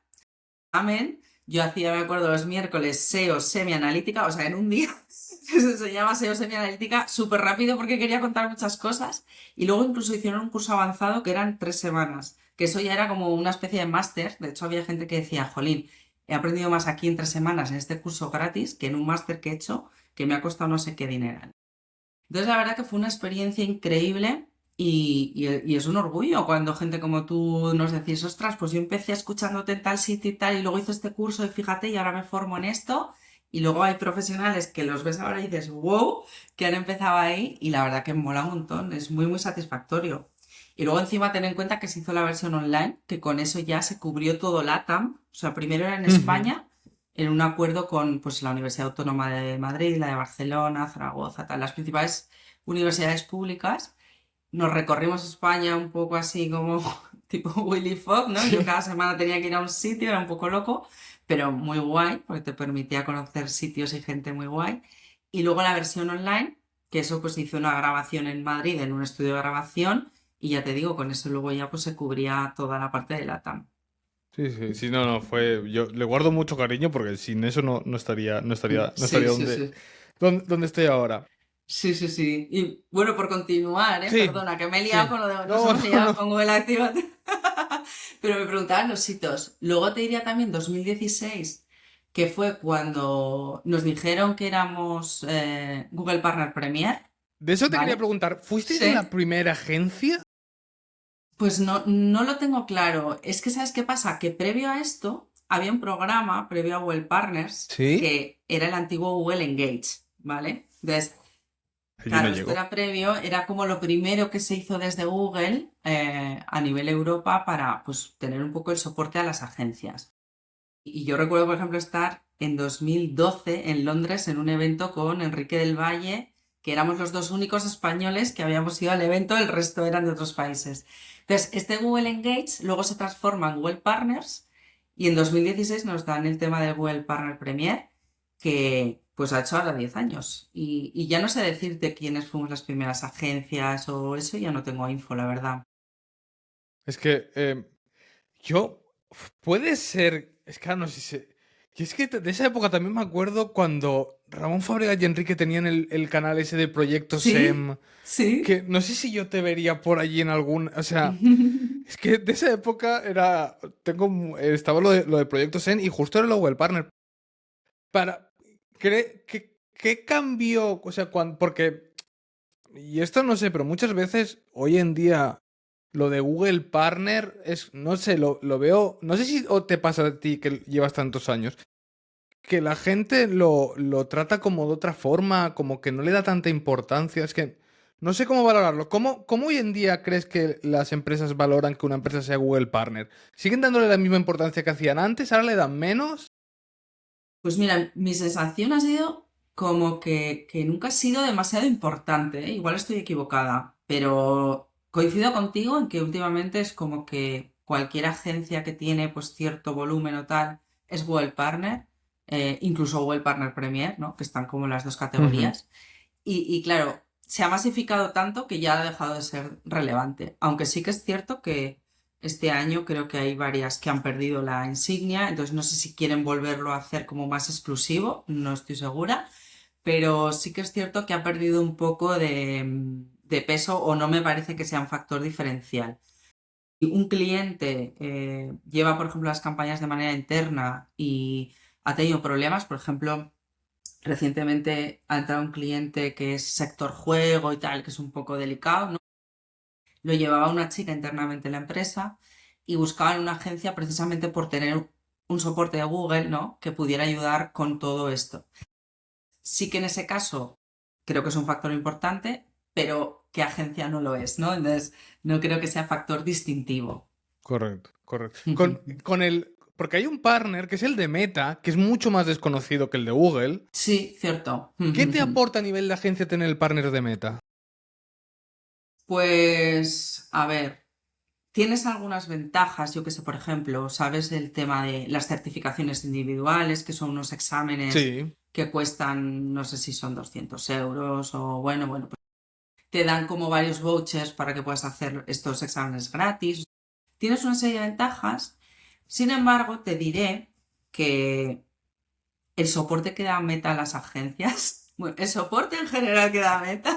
Amén. Yo hacía, me acuerdo, los miércoles SEO semi-analítica, o sea, en un día se llama SEO semi-analítica súper rápido porque quería contar muchas cosas. Y luego incluso hicieron un curso avanzado que eran 3 semanas, que eso ya era como una especie de máster. De hecho, había gente que decía, jolín, he aprendido más aquí en 3 semanas en este curso gratis que en un máster que he hecho que me ha costado no sé qué dinero. Entonces, la verdad que fue una experiencia increíble y es un orgullo cuando gente como tú nos decís, ostras, pues yo empecé escuchándote en tal sitio y tal, y luego hice este curso y fíjate, y ahora me formo en esto. Y luego hay profesionales que los ves ahora y dices, wow, que han empezado ahí, y la verdad que mola un montón, es muy, muy satisfactorio. Y luego encima ten en cuenta que se hizo la versión online, que con eso ya se cubrió todo LATAM. O sea, primero era en Ujú. España en un acuerdo con pues, la Universidad Autónoma de Madrid, la de Barcelona, Zaragoza, tal, las principales universidades públicas. Nos recorrimos España un poco así como tipo Willy Fogg, ¿no? Yo Sí. cada semana tenía que ir a un sitio, era un poco loco, pero muy guay, porque te permitía conocer sitios y gente muy guay. Y luego la versión online, que eso pues hizo una grabación en Madrid, en un estudio de grabación, y ya te digo, con eso luego ya pues se cubría toda la parte de LATAM. Sí, sí, sí, no, no, yo le guardo mucho cariño porque sin eso no Sí, estaría sí, sí. donde estoy ahora. Sí, sí, sí. Y bueno, por continuar, Sí, perdona, que me he liado sí. con lo de, nos No, hemos no, liado no. con Google Activate. Pero me preguntaban los hitos. Luego te diría también 2016, que fue cuando nos dijeron que éramos Google Partner Premier, De eso te quería ¿vale? preguntar, ¿fuisteis Sí. la primera agencia? Pues no, no lo tengo claro. Es que, ¿sabes qué pasa? Que previo a esto había un programa, previo a Google Partners, Sí. que era el antiguo Google Engage, ¿vale? Entonces, Yo no claro, esto llego. era previo, era como lo primero que se hizo desde Google a nivel Europa para pues, tener un poco el soporte a las agencias. Y yo recuerdo, por ejemplo, estar en 2012 en Londres en un evento con Enrique del Valle, que éramos los dos únicos españoles que habíamos ido al evento, el resto eran de otros países. Entonces, este Google Engage luego se transforma en Google Partners y en 2016 nos dan el tema del Google Partner Premier, que pues ha hecho ahora 10 años. Y ya no sé decirte quiénes fuimos las primeras agencias o eso, ya no tengo info, la verdad. Es que yo, puede ser, es que ahora no sé si y es que de esa época también me acuerdo cuando Ramón Fábregas y Enrique tenían el canal ese de Proyecto Sí, SEM, sí. que no sé si yo te vería por allí en algún, o sea, es que de esa época estaba lo de Proyecto SEM y justo era el Google Partner. Para, ¿qué cambió? O sea, porque, y esto no sé, pero muchas veces hoy en día lo de Google Partner es, no sé, lo veo, no sé si o te pasa a ti que llevas tantos años, que la gente lo trata como de otra forma, como que no le da tanta importancia, es que no sé cómo valorarlo. ¿Cómo hoy en día crees que las empresas valoran que una empresa sea Google Partner? ¿Siguen dándole la misma importancia que hacían antes? ¿Ahora le dan menos? Pues mira, mi sensación ha sido como que nunca ha sido demasiado importante, ¿eh? Igual estoy equivocada, pero coincido contigo en que últimamente es como que cualquier agencia que tiene pues cierto volumen o tal es Google Partner, incluso Google Partner Premier, ¿no? Que están como en las dos Ujú. categorías. Y claro, se ha masificado tanto que ya ha dejado de ser relevante. Aunque sí que es cierto que este año creo que hay varias que han perdido la insignia, entonces no sé si quieren volverlo a hacer como más exclusivo, no estoy segura, pero sí que es cierto que ha perdido un poco de peso o no me parece que sea un factor diferencial. Si un cliente lleva, por ejemplo, las campañas de manera interna y ha tenido problemas, por ejemplo, recientemente ha entrado un cliente que es sector juego y tal, que es un poco delicado, ¿no? Lo llevaba una chica internamente en la empresa y buscaban una agencia precisamente por tener un soporte de Google, ¿no? Que pudiera ayudar con todo esto. Sí que en ese caso creo que es un factor importante, pero qué agencia no lo es, ¿no? Entonces, no creo que sea factor distintivo. Correcto, correcto. Porque hay un partner que es el de Meta, que es mucho más desconocido que el de Google. Sí, cierto. ¿Qué te aporta a nivel de agencia tener el partner de Meta? Pues, a ver, tienes algunas ventajas, yo que sé, por ejemplo, sabes el tema de las certificaciones individuales, que son unos exámenes Sí. que cuestan, no sé si son 200 euros o bueno, pues te dan como varios vouchers para que puedas hacer estos exámenes gratis. Tienes una serie de ventajas, sin embargo, te diré que el soporte que da Meta a las agencias, bueno, el soporte en general que da Meta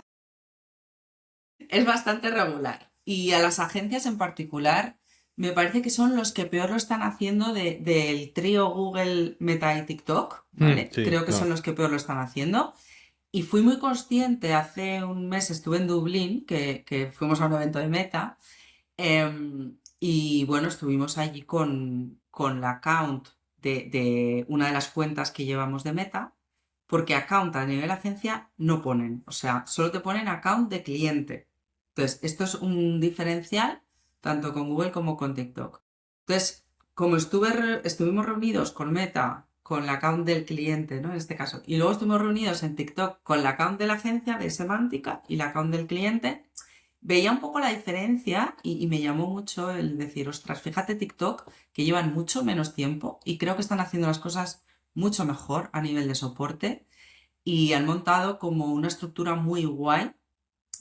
es bastante regular. Y a las agencias en particular, me parece que son los que peor lo están haciendo del trío Google, Meta y TikTok, ¿vale? Sí, Creo que no. son los que peor lo están haciendo. Y fui muy consciente, hace un mes estuve en Dublín, que fuimos a un evento de Meta, y bueno, estuvimos allí con la account de una de las cuentas que llevamos de Meta, porque account a nivel agencia no ponen, o sea, solo te ponen account de cliente. Entonces, esto es un diferencial tanto con Google como con TikTok. Entonces, como estuvimos reunidos con Meta, con la account del cliente, ¿no? En este caso, y luego estuvimos reunidos en TikTok con la account de la agencia de semántica y la account del cliente, veía un poco la diferencia y me llamó mucho el decir, ostras, fíjate TikTok, que llevan mucho menos tiempo y creo que están haciendo las cosas mucho mejor a nivel de soporte y han montado como una estructura muy guay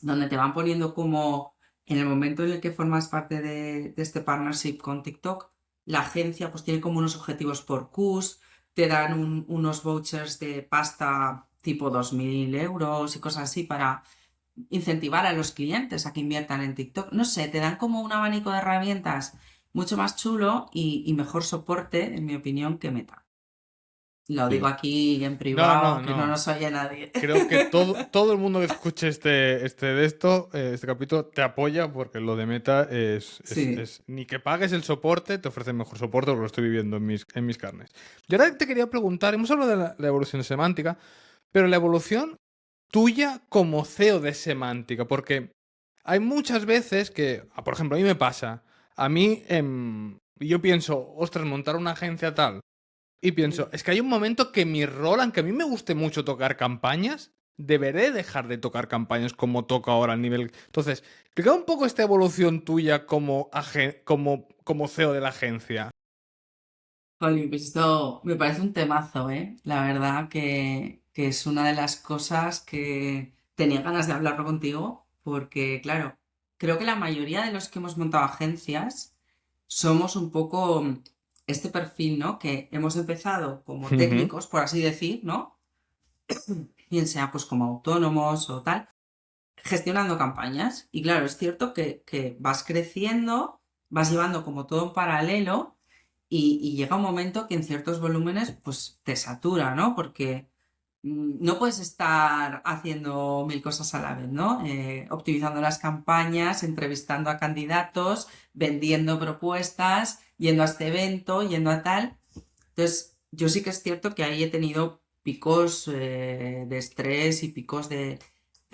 donde te van poniendo como en el momento en el que formas parte de este partnership con TikTok, la agencia pues tiene como unos objetivos por Qs, te dan unos vouchers de pasta tipo 2.000 euros y cosas así para incentivar a los clientes a que inviertan en TikTok. No sé, te dan como un abanico de herramientas mucho más chulo y mejor soporte, en mi opinión, que Meta. Lo digo Sí. aquí en No, privado, no, aunque no no. nos oye nadie. Creo que todo el mundo que escuche este capítulo te apoya porque lo de Meta Sí. ni que pagues el soporte, te ofrecen mejor soporte porque lo estoy viviendo en mis carnes. Yo ahora te quería preguntar, hemos hablado de la evolución semántica, pero la evolución tuya como CEO de semántica, porque hay muchas veces que, por ejemplo, a mí me pasa, a mí yo pienso, ostras, montar una agencia tal. Y pienso, es que hay un momento que mi rol, aunque a mí me guste mucho tocar campañas, deberé dejar de tocar campañas como toco ahora al nivel. Entonces, explica un poco esta evolución tuya como CEO de la agencia. Jolín, pues esto me parece un temazo, ¿eh? La verdad que es una de las cosas que tenía ganas de hablarlo contigo, porque, claro, creo que la mayoría de los que hemos montado agencias somos un poco este perfil, ¿no? Que hemos empezado como Ujú. técnicos, por así decir, ¿no? Bien sea pues como autónomos o tal, gestionando campañas. Y claro, es cierto que vas creciendo, vas llevando como todo en paralelo y llega un momento que en ciertos volúmenes pues te satura, ¿no? Porque no puedes estar haciendo mil cosas a la vez, ¿no? Optimizando las campañas, entrevistando a candidatos, vendiendo propuestas, yendo a este evento, yendo a tal. Entonces, yo sí que es cierto que ahí he tenido picos de estrés y picos de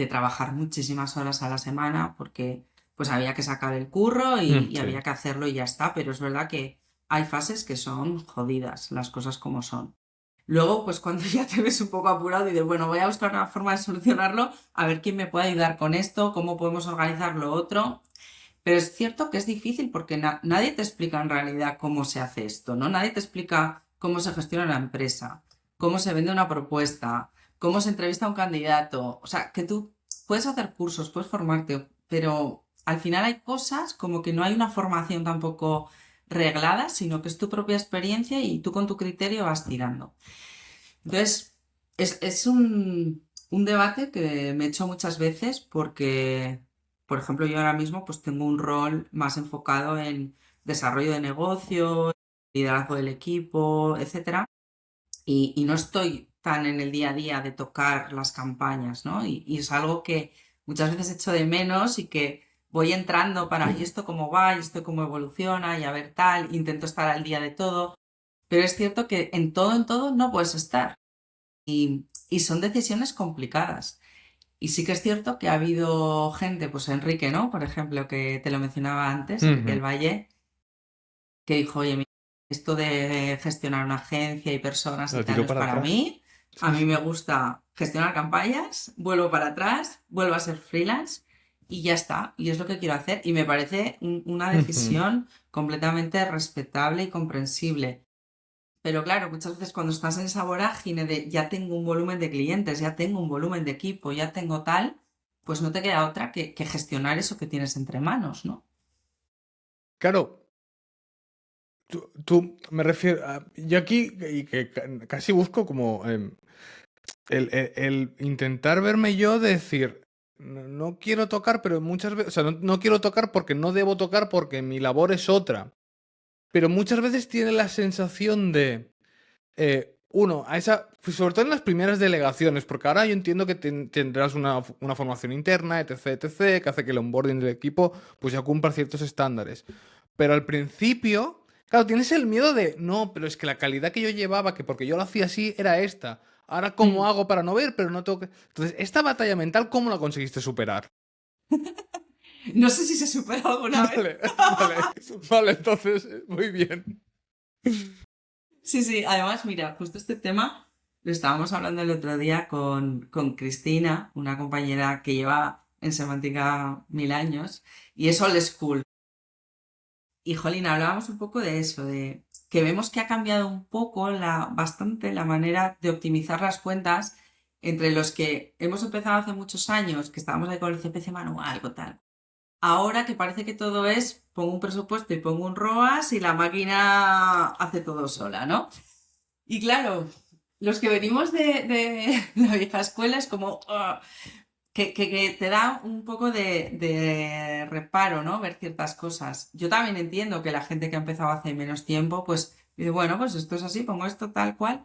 trabajar muchísimas horas a la semana porque pues había que sacar el curro y Sí. había que hacerlo y ya está, pero es verdad que hay fases que son jodidas, las cosas como son. Luego, pues cuando ya te ves un poco apurado y dices, bueno, voy a buscar una forma de solucionarlo, a ver quién me puede ayudar con esto, cómo podemos organizar lo otro. Pero es cierto que es difícil porque nadie te explica en realidad cómo se hace esto, ¿no? Nadie te explica cómo se gestiona una empresa, cómo se vende una propuesta, cómo se entrevista a un candidato. O sea, que tú puedes hacer cursos, puedes formarte, pero al final hay cosas como que no hay una formación tampoco reglada, sino que es tu propia experiencia y tú con tu criterio vas tirando. Entonces, es un debate que me he hecho muchas veces porque, por ejemplo, yo ahora mismo pues tengo un rol más enfocado en desarrollo de negocio, liderazgo del equipo, etcétera, y no estoy tan en el día a día de tocar las campañas, ¿no? Y es algo que muchas veces echo de menos y que voy entrando para, ¿y esto cómo va? ¿Y esto cómo evoluciona? Y a ver tal, intento estar al día de todo, pero es cierto que en todo no puedes estar y son decisiones complicadas. Y sí que es cierto que ha habido gente, pues Enrique, ¿no? Por ejemplo, que te lo mencionaba antes, Enrique del Ujú. Valle, que dijo, oye, mira, esto de gestionar una agencia y personas y La tal no tiro es para para atrás. mí. A Sí, mí me sí. gusta gestionar campañas, vuelvo para atrás, vuelvo a ser freelance y ya está. Y es lo que quiero hacer. Y me parece una Ujú. decisión completamente respetable y comprensible. Pero claro, muchas veces cuando estás en esa vorágine de ya tengo un volumen de clientes, ya tengo un volumen de equipo, ya tengo tal, pues no te queda otra que gestionar eso que tienes entre manos, ¿no? Claro, tú me refiero yo aquí y que casi busco como el intentar verme yo de decir, no quiero tocar, pero muchas veces, o sea, no quiero tocar porque no debo tocar porque mi labor es otra. Pero muchas veces tiene la sensación de, uno, a esa, pues sobre todo en las primeras delegaciones, porque ahora yo entiendo que tendrás una formación interna, etc, etc, que hace que el onboarding del equipo pues ya cumpla ciertos estándares. Pero al principio, claro, tienes el miedo de, no, pero es que la calidad que yo llevaba, que porque yo lo hacía así, era esta. Ahora, ¿cómo Mm. hago para no ver? Pero no tengo que... Entonces, esta batalla mental, ¿cómo la conseguiste superar? No sé si se supera alguna vez. Vale, vale, vale, entonces, muy bien. Sí, sí, además, mira, justo este tema lo estábamos hablando el otro día con Cristina, una compañera que lleva en semántica 1000 años, y es old school. Y jolín, hablábamos un poco de eso, de que vemos que ha cambiado un poco bastante la manera de optimizar las cuentas entre los que hemos empezado hace muchos años, que estábamos ahí con el CPC manual o tal. Ahora que parece que todo es, pongo un presupuesto y pongo un ROAS y la máquina hace todo sola, ¿no? Y claro, los que venimos de la vieja escuela es como que te da un poco de reparo, ¿no? Ver ciertas cosas. Yo también entiendo que la gente que ha empezado hace menos tiempo, pues dice, bueno, pues esto es así, pongo esto tal cual.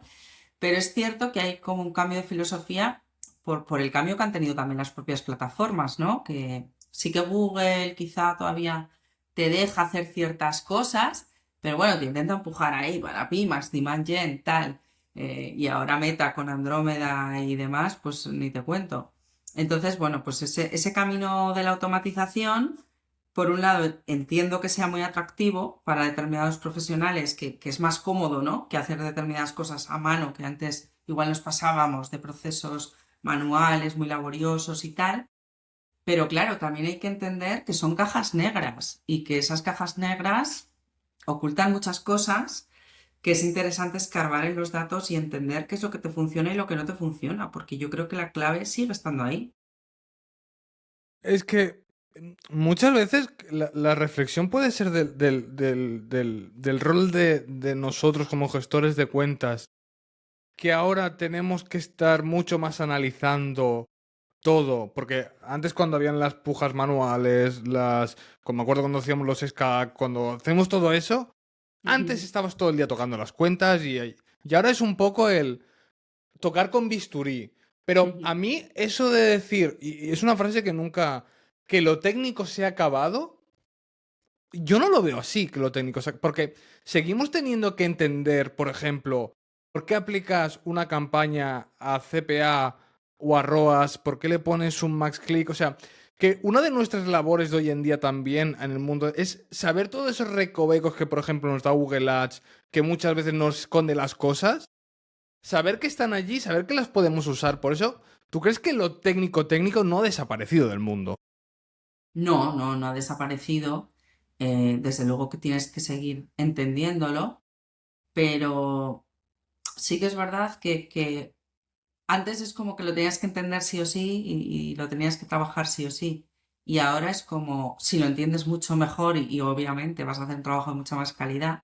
Pero es cierto que hay como un cambio de filosofía por el cambio que han tenido también las propias plataformas, ¿no? Que sí que Google quizá todavía te deja hacer ciertas cosas, pero bueno, te intenta empujar ahí para Pimax, Demand Gen, tal. Y ahora Meta con Andrómeda y demás, pues ni te cuento. Entonces, bueno, pues ese camino de la automatización, por un lado, entiendo que sea muy atractivo para determinados profesionales, que es más cómodo, ¿no? Que hacer determinadas cosas a mano, que antes igual nos pasábamos de procesos manuales muy laboriosos y tal. Pero claro, también hay que entender que son cajas negras y que esas cajas negras ocultan muchas cosas que es interesante escarbar en los datos y entender qué es lo que te funciona y lo que no te funciona, porque yo creo que la clave sigue estando ahí. Es que muchas veces la reflexión puede ser del rol de nosotros como gestores de cuentas, que ahora tenemos que estar mucho más analizando todo, porque antes cuando habían las pujas manuales, como me acuerdo cuando hacíamos los SCA, cuando hacemos todo eso, antes Ujú, estabas todo el día tocando las cuentas y ahora es un poco el tocar con bisturí. Pero a ujú. mí eso de decir, y es una frase que nunca, que lo técnico se ha acabado, yo no lo veo así, que lo técnico se porque seguimos teniendo que entender, por ejemplo, por qué aplicas una campaña a CPA o a ROAS, por qué le pones un max click, o sea, que una de nuestras labores de hoy en día también en el mundo es saber todos esos recovecos que, por ejemplo, nos da Google Ads, que muchas veces nos esconde las cosas, saber que están allí, saber que las podemos usar. Por eso, ¿tú crees que lo técnico técnico no ha desaparecido del mundo? No, no, no ha desaparecido. Desde luego que tienes que seguir entendiéndolo, pero sí que es verdad que antes es como que lo tenías que entender sí o sí y lo tenías que trabajar sí o sí. Y ahora es como, si lo entiendes mucho mejor y obviamente vas a hacer un trabajo de mucha más calidad,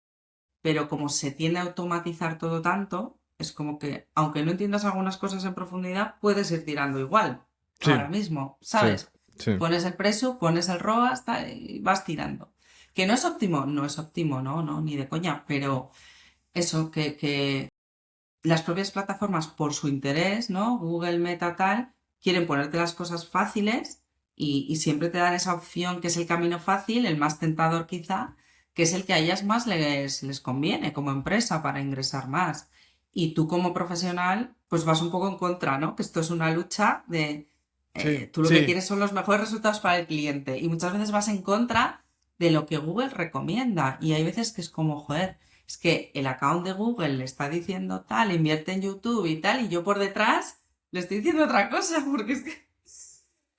pero como se tiende a automatizar todo tanto, es como que, aunque no entiendas algunas cosas en profundidad, puedes ir tirando igual, ahora Sí, mismo, sí, ¿sabes? sí. Pones el precio, pones el ROAS, tal, y vas tirando. Que no es óptimo, no es óptimo, no, no, ni de coña, pero eso, que las propias plataformas, por su interés, ¿no? Google, Meta, tal, quieren ponerte las cosas fáciles y siempre te dan esa opción que es el camino fácil, el más tentador quizá, que es el que a ellas más les conviene como empresa para ingresar más. Y tú como profesional, pues vas un poco en contra, ¿no? Que esto es una lucha de Sí, Tú lo que sí, quieres son los mejores resultados para el cliente y muchas veces vas en contra de lo que Google recomienda y hay veces que es como, joder, es que el account de Google le está diciendo tal, invierte en YouTube y tal, y yo por detrás le estoy diciendo otra cosa, porque es que...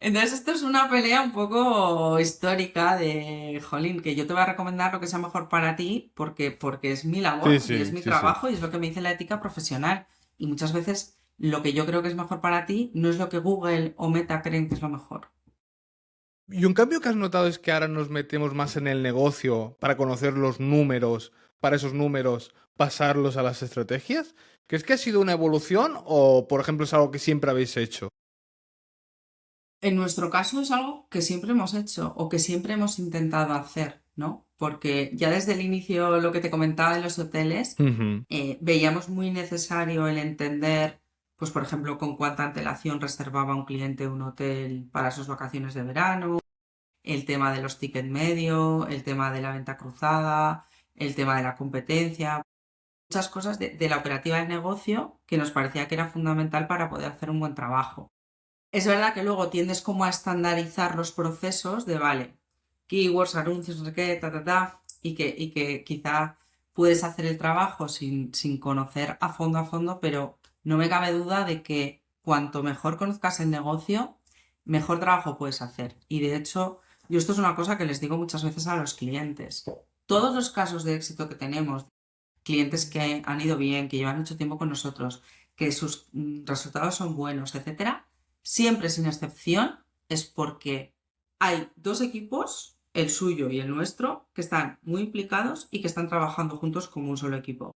Entonces esto es una pelea un poco histórica de, jolín, que yo te voy a recomendar lo que sea mejor para ti porque es mi sí, labor y es sí, mi sí, sí. trabajo y es lo que me dice la ética profesional. Y muchas veces lo que yo creo que es mejor para ti no es lo que Google o Meta creen que es lo mejor. Y un cambio que has notado es que ahora nos metemos más en el negocio para conocer los números, para esos números pasarlos a las estrategias. ¿Crees que ha sido una evolución o, por ejemplo, es algo que siempre habéis hecho? En nuestro caso es algo que siempre hemos hecho o que siempre hemos intentado hacer, ¿no? Porque ya desde el inicio, lo que te comentaba de los hoteles, Ujú. veíamos muy necesario el entender, pues por ejemplo, con cuánta antelación reservaba un cliente un hotel para sus vacaciones de verano, el tema de los tickets medio, el tema de la venta cruzada, el tema de la competencia, muchas cosas de la operativa del negocio que nos parecía que era fundamental para poder hacer un buen trabajo. Es verdad que luego tiendes como a estandarizar los procesos de, vale, keywords, anuncios, no sé qué, y que quizá puedes hacer el trabajo sin conocer a fondo, pero no me cabe duda de que cuanto mejor conozcas el negocio, mejor trabajo puedes hacer. Y de hecho, yo esto es una cosa que les digo muchas veces a los clientes. Todos los casos de éxito que tenemos, clientes que han ido bien, que llevan mucho tiempo con nosotros, que sus resultados son buenos, etcétera, siempre sin excepción es porque hay dos equipos, el suyo y el nuestro, que están muy implicados y que están trabajando juntos como un solo equipo.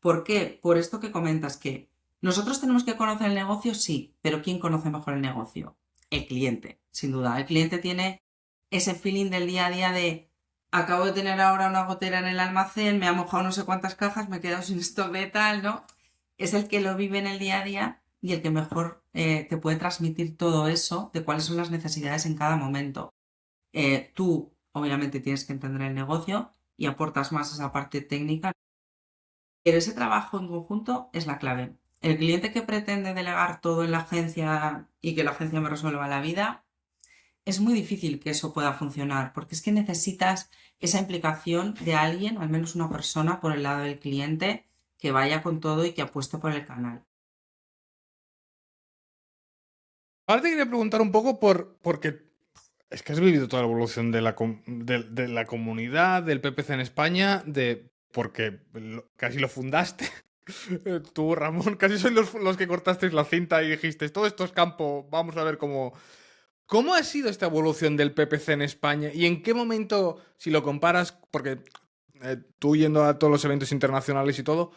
¿Por qué? Por esto que comentas que nosotros tenemos que conocer el negocio, sí, pero ¿quién conoce mejor el negocio? El cliente, sin duda. El cliente tiene ese feeling del día a día de acabo de tener ahora una gotera en el almacén, me ha mojado no sé cuántas cajas, me he quedado sin stock de tal, ¿no? Es el que lo vive en el día a día y el que mejor te puede transmitir todo eso de cuáles son las necesidades en cada momento. Tú, obviamente, tienes que entender el negocio y aportas más esa parte técnica, pero ese trabajo en conjunto es la clave. El cliente que pretende delegar todo en la agencia y que la agencia me resuelva la vida, es muy difícil que eso pueda funcionar, porque es que necesitas esa implicación de alguien, al menos una persona por el lado del cliente, que vaya con todo y que apueste por el canal. Ahora te quería preguntar un poco porque es que has vivido toda la evolución de de la comunidad, del PPC en España, porque casi lo fundaste. Tú, Ramón, casi sois los que cortasteis la cinta y dijisteis, todo esto es campo, vamos a ver cómo... ¿Cómo ha sido esta evolución del PPC en España? ¿Y en qué momento, si lo comparas, porque tú yendo a todos los eventos internacionales y todo,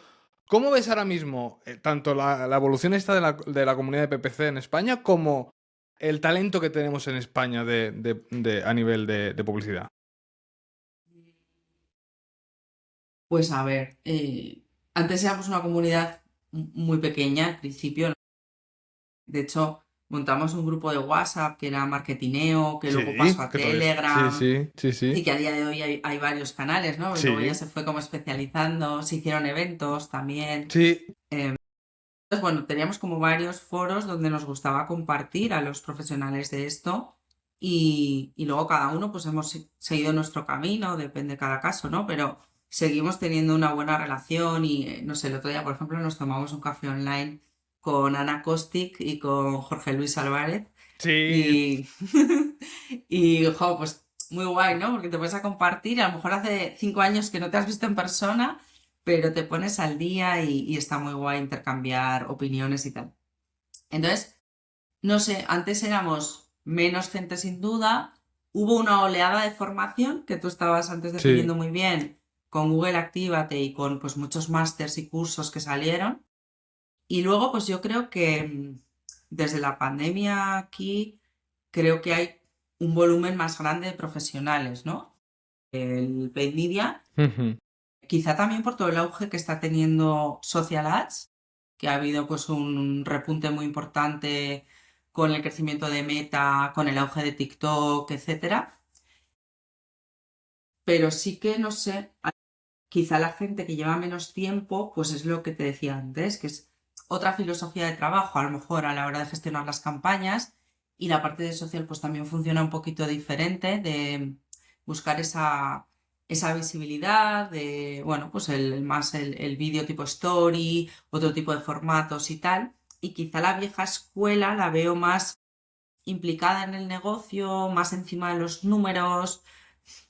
¿cómo ves ahora mismo tanto la evolución esta de la comunidad de PPC en España como el talento que tenemos en España a nivel de publicidad? Pues a ver, antes éramos una comunidad muy pequeña al principio. De hecho, montamos un grupo de WhatsApp que era marketineo, que luego pasó Sí, a que sí, Telegram sí, sí, y sí. que a día de hoy hay varios canales, ¿no? Y luego ya Sí, se fue como especializando, se hicieron eventos también. sí. Entonces, bueno, teníamos como varios foros donde nos gustaba compartir a los profesionales de esto y luego cada uno pues hemos seguido nuestro camino, depende de cada caso, ¿no? Pero seguimos teniendo una buena relación y, no sé, el otro día, por ejemplo, nos tomamos un café online con Ana Kostic y con Jorge Luis Álvarez Sí, y, jo, pues muy guay, ¿no? Porque te puedes a compartir, a lo mejor hace 5 años que no te has visto en persona, pero te pones al día y está muy guay intercambiar opiniones y tal. Entonces, no sé, antes éramos menos gente sin duda, hubo una oleada de formación que tú estabas antes definiendo sí. muy bien con Google Actívate y con pues muchos másters y cursos que salieron. Y luego, pues yo creo que desde la pandemia aquí, creo que hay un volumen más grande de profesionales, ¿no? El paid media, Ujú. quizá también por todo el auge que está teniendo social ads, que ha habido pues un repunte muy importante con el crecimiento de Meta, con el auge de TikTok, etcétera. Pero sí que, no sé, quizá la gente que lleva menos tiempo, pues es lo que te decía antes, que es otra filosofía de trabajo, a lo mejor a la hora de gestionar las campañas y la parte de social pues también funciona un poquito diferente, de buscar esa visibilidad, de, bueno, pues el vídeo tipo story, otro tipo de formatos y tal. Y quizá la vieja escuela la veo más implicada en el negocio, más encima de los números,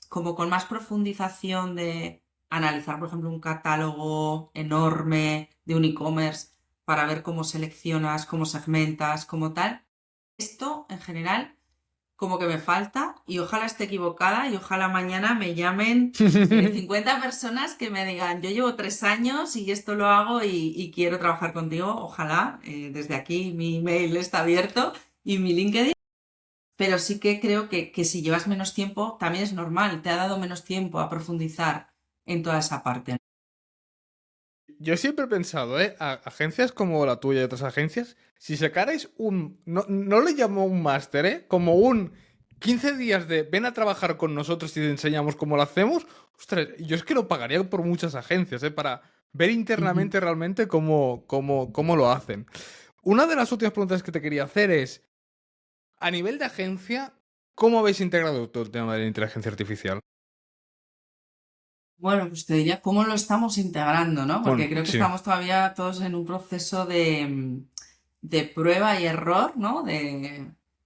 como con más profundización de analizar, por ejemplo, un catálogo enorme de un e-commerce para ver cómo seleccionas, cómo segmentas, cómo tal. Esto, en general, como que me falta y ojalá esté equivocada y ojalá mañana me llamen 50 personas que me digan, yo llevo 3 años y esto lo hago y quiero trabajar contigo. Ojalá, desde aquí mi email está abierto y mi LinkedIn. Pero sí que creo que si llevas menos tiempo, también es normal, te ha dado menos tiempo a profundizar en toda esa parte. Yo siempre he pensado, agencias como la tuya y otras agencias, si sacarais un... No, no le llamo un máster, como un 15 días de ven a trabajar con nosotros y te enseñamos cómo lo hacemos. Ostras, yo es que lo pagaría por muchas agencias, para ver Ujú. internamente realmente cómo lo hacen. Una de las últimas preguntas que te quería hacer es, a nivel de agencia, ¿cómo habéis integrado todo el tema de la inteligencia artificial? Bueno, pues te diría cómo lo estamos integrando, ¿no? Porque creo que Sí. estamos todavía todos en un proceso de prueba y error, ¿no?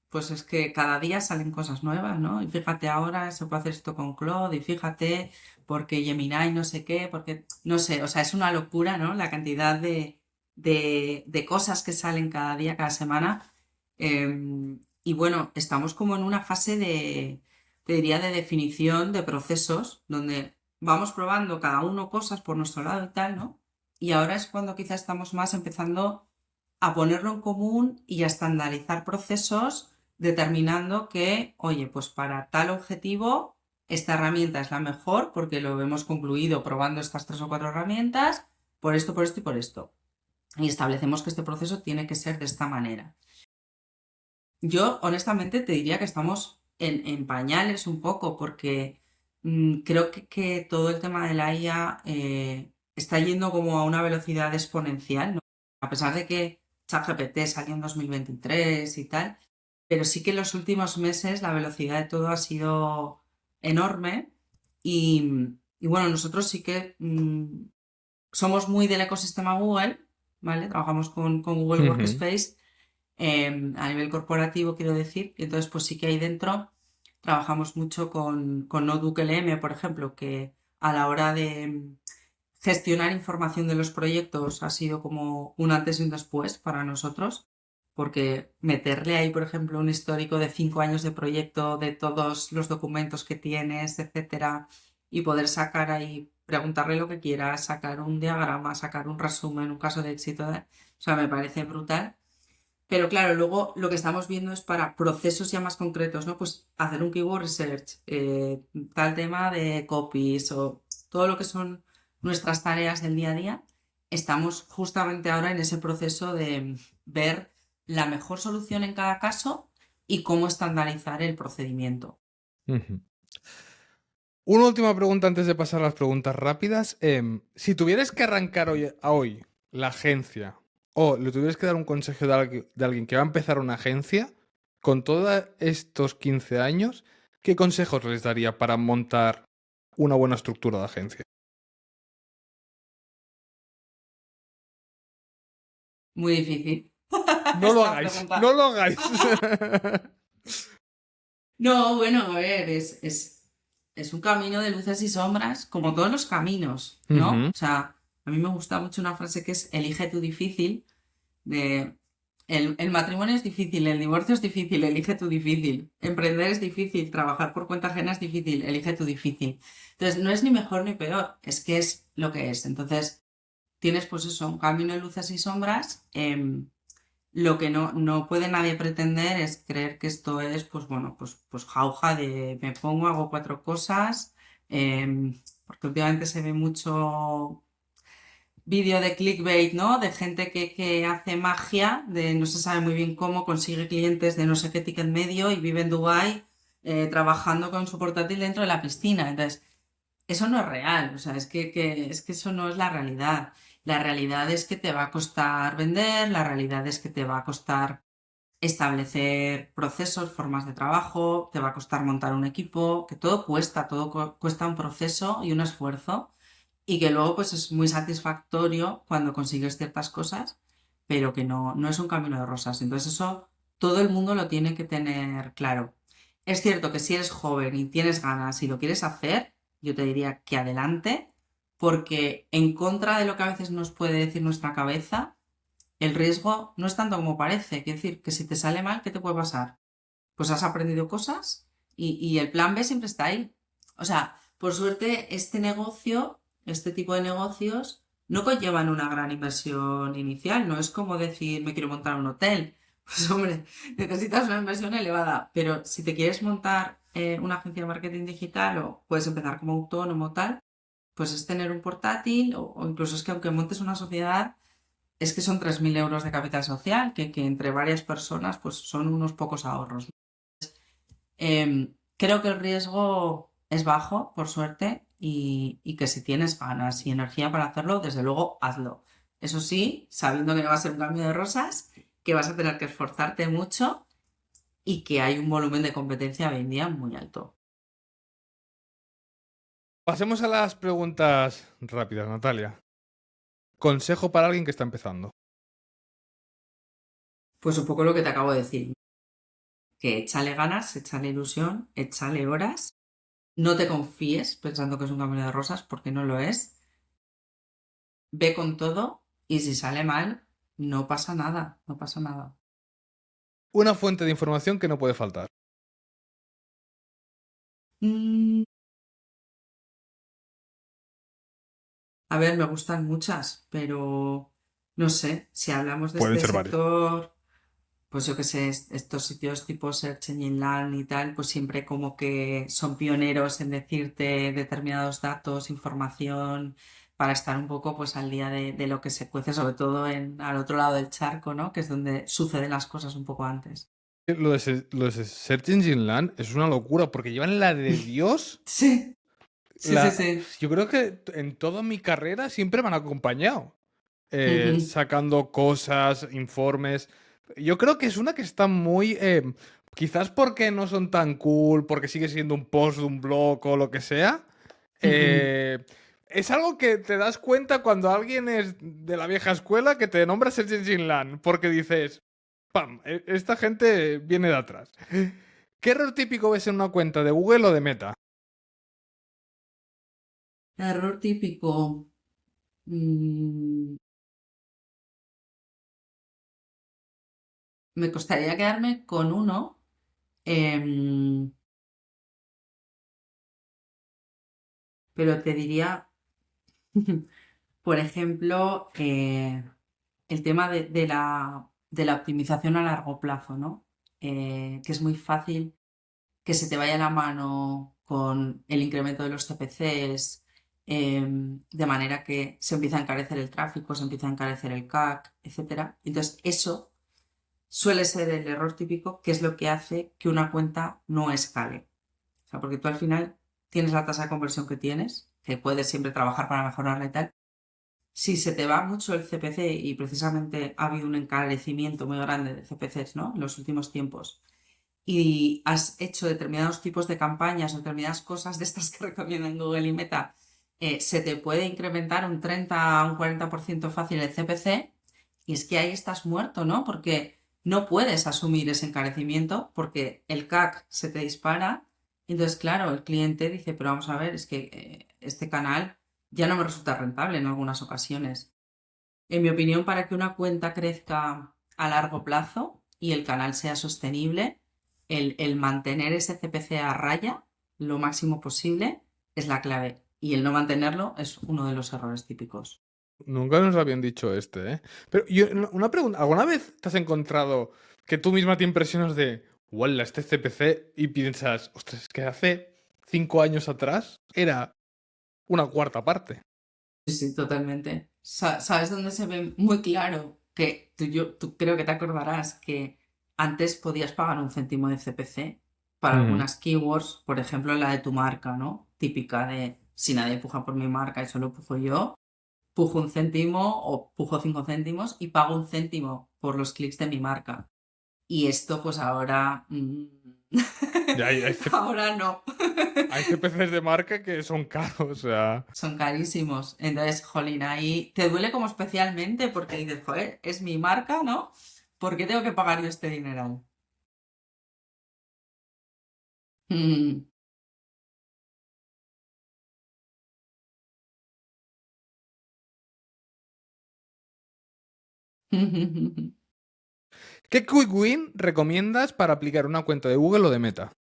Pues es que cada día salen cosas nuevas, ¿no? Y fíjate ahora, se puede hacer esto con Claude, y fíjate, porque Gemini no sé qué, porque, no sé, o sea, es una locura, ¿no? La cantidad de cosas que salen cada día, cada semana. Y bueno, estamos como en una fase te diría, de definición de procesos, donde vamos probando cada uno cosas por nuestro lado y tal, ¿no? Y ahora es cuando quizá estamos más empezando a ponerlo en común y a estandarizar procesos, determinando que, oye, pues para tal objetivo, esta herramienta es la mejor porque lo hemos concluido probando estas 3 o 4 herramientas, por esto y por esto. Y establecemos que este proceso tiene que ser de esta manera. Yo, honestamente, te diría que estamos en pañales un poco, porque creo que todo el tema de la IA está yendo como a una velocidad exponencial, ¿no? A pesar de que ChatGPT salió en 2023 y tal, pero sí que en los últimos meses la velocidad de todo ha sido enorme y bueno, nosotros sí que somos muy del ecosistema Google, ¿vale? Trabajamos con Google Ujú. Workspace a nivel corporativo, quiero decir. Y entonces, pues sí que ahí dentro trabajamos mucho con Notebook LM, por ejemplo, que a la hora de gestionar información de los proyectos ha sido como un antes y un después para nosotros, porque meterle ahí, por ejemplo, un histórico de 5 años de proyecto, de todos los documentos que tienes, etcétera, y poder sacar ahí, preguntarle lo que quieras, sacar un diagrama, sacar un resumen, un caso de éxito, o sea, me parece brutal. Pero claro, luego lo que estamos viendo es para procesos ya más concretos, ¿no? Pues hacer un keyword research, tal tema de copies o todo lo que son nuestras tareas del día a día. Estamos justamente ahora en ese proceso de ver la mejor solución en cada caso y cómo estandarizar el procedimiento. Ujú. Una última pregunta antes de pasar a las preguntas rápidas. Si tuvieras que arrancar hoy la agencia o le tuvieras que dar un consejo de alguien que va a empezar una agencia con todos estos 15 años, ¿qué consejos les daría para montar una buena estructura de agencia? Muy difícil No lo esta hagáis, no pregunta. lo hagáis. No, bueno, a ver, es un camino de luces y sombras, como todos los caminos, ¿no? Ujú. O sea, a mí me gusta mucho una frase que es elige tu difícil, de el matrimonio es difícil, el divorcio es difícil, elige tu difícil, emprender es difícil, trabajar por cuenta ajena es difícil, elige tu difícil. Entonces, no es ni mejor ni peor, es que es lo que es. Entonces, tienes pues eso, un camino de luces y sombras. Lo que no puede nadie pretender es creer que esto es, pues bueno, pues jauja de me pongo, hago 4 cosas, porque últimamente se ve mucho vídeo de clickbait, ¿no? De gente que hace magia, de no se sabe muy bien cómo, consigue clientes de no sé qué ticket medio y vive en Dubái trabajando con su portátil dentro de la piscina. Entonces, eso no es real, o sea, es que eso no es la realidad. La realidad es que te va a costar vender, la realidad es que te va a costar establecer procesos, formas de trabajo, te va a costar montar un equipo, que todo cuesta, cuesta un proceso y un esfuerzo y que luego pues es muy satisfactorio cuando consigues ciertas cosas, pero que no es un camino de rosas. Entonces eso todo el mundo lo tiene que tener claro. Es cierto que si eres joven y tienes ganas y lo quieres hacer, yo te diría que adelante, porque en contra de lo que a veces nos puede decir nuestra cabeza, el riesgo no es tanto como parece. Quiere decir que si te sale mal, ¿qué te puede pasar? Pues has aprendido cosas y el plan B siempre está ahí. O sea, por suerte, este tipo de negocios, no conllevan una gran inversión inicial. No es como decir, me quiero montar un hotel. Pues hombre, necesitas una inversión elevada. Pero si te quieres montar una agencia de marketing digital o puedes empezar como autónomo tal, pues es tener un portátil o incluso es que aunque montes una sociedad, es que son 3.000 euros de capital social, que entre varias personas pues son unos pocos ahorros. Creo que el riesgo es bajo, por suerte, y que si tienes ganas y energía para hacerlo, desde luego hazlo. Eso sí, sabiendo que no va a ser un cambio de rosas, que vas a tener que esforzarte mucho y que hay un volumen de competencia hoy en día muy alto. Pasemos a las preguntas rápidas, Natalia. Consejo para alguien que está empezando. Pues un poco lo que te acabo de decir, que échale ganas, échale ilusión, échale horas. No te confíes pensando que es un camino de rosas porque no lo es. Ve con todo y si sale mal, no pasa nada, no pasa nada. Una fuente de información que no puede faltar. Mm, a ver, me gustan muchas, pero no sé, si hablamos de Pueden este ser varias. sector, pues yo qué sé, estos sitios tipo Search Engine Land y tal, pues siempre como que son pioneros en decirte determinados datos, información, para estar un poco pues al día de lo que se cuece, sobre todo al otro lado del charco, ¿no? Que es donde suceden las cosas un poco antes. Lo de Search Engine Land es una locura porque llevan la de Dios. Sí, sí, sí, sí. Yo creo que en toda mi carrera siempre me han acompañado. Ujú. Sacando cosas, informes. Yo creo que es una que está muy... quizás porque no son tan cool, porque sigue siendo un post de un blog o lo que sea. Ujú. eh, es algo que te das cuenta cuando alguien es de la vieja escuela que te nombra Search Engine Land, porque dices, ¡pam! Esta gente viene de atrás. ¿Qué error típico ves en una cuenta de Google o de Meta? Error típico. mm, Me costaría quedarme con uno, em, pero te diría, por ejemplo, el tema de la optimización a largo plazo, ¿no? Que es muy fácil que se te vaya la mano con el incremento de los CPCs, de manera que se empieza a encarecer el tráfico, se empieza a encarecer el CAC, etcétera. Entonces, eso suele ser el error típico, que es lo que hace que una cuenta no escale. O sea, porque tú al final tienes la tasa de conversión que tienes, que puedes siempre trabajar para mejorarla y tal. Si se te va mucho el CPC y precisamente ha habido un encarecimiento muy grande de CPCs, ¿no? En los últimos tiempos, y has hecho determinados tipos de campañas o determinadas cosas de estas que recomiendan Google y Meta, se te puede incrementar un 30 a un 40% fácil el CPC y es que ahí estás muerto, ¿no? Porque no puedes asumir ese encarecimiento porque el CAC se te dispara. Entonces, claro, el cliente dice, pero vamos a ver, es que este canal ya no me resulta rentable en algunas ocasiones. En mi opinión, para que una cuenta crezca a largo plazo y el canal sea sostenible, el mantener ese CPC a raya lo máximo posible es la clave. Y el no mantenerlo es uno de los errores típicos. Nunca nos habían dicho este, ¿eh? Pero una pregunta, ¿alguna vez te has encontrado que tú misma te impresionas de, ¡Wala, este CPC! Y piensas, ostras, es que hace 5 años atrás era una cuarta parte. Sí, sí, totalmente. ¿Sabes dónde se ve muy claro? Que tú creo que te acordarás que antes podías pagar un céntimo de CPC para Ujú. algunas keywords, por ejemplo, la de tu marca, ¿no? Típica de si nadie puja por mi marca y solo pujo yo, pujo un céntimo o pujo 5 céntimos y pago un céntimo por los clics de mi marca. Y esto pues ahora... Ya ahora no. hay CPCs de marca que son caros, o sea. Son carísimos. Entonces, jolín, ahí te duele como especialmente porque dices, joder, es mi marca, ¿no? ¿Por qué tengo que pagar yo este dineral? Mm. ¿Qué quick win recomiendas para aplicar una cuenta de Google o de Meta?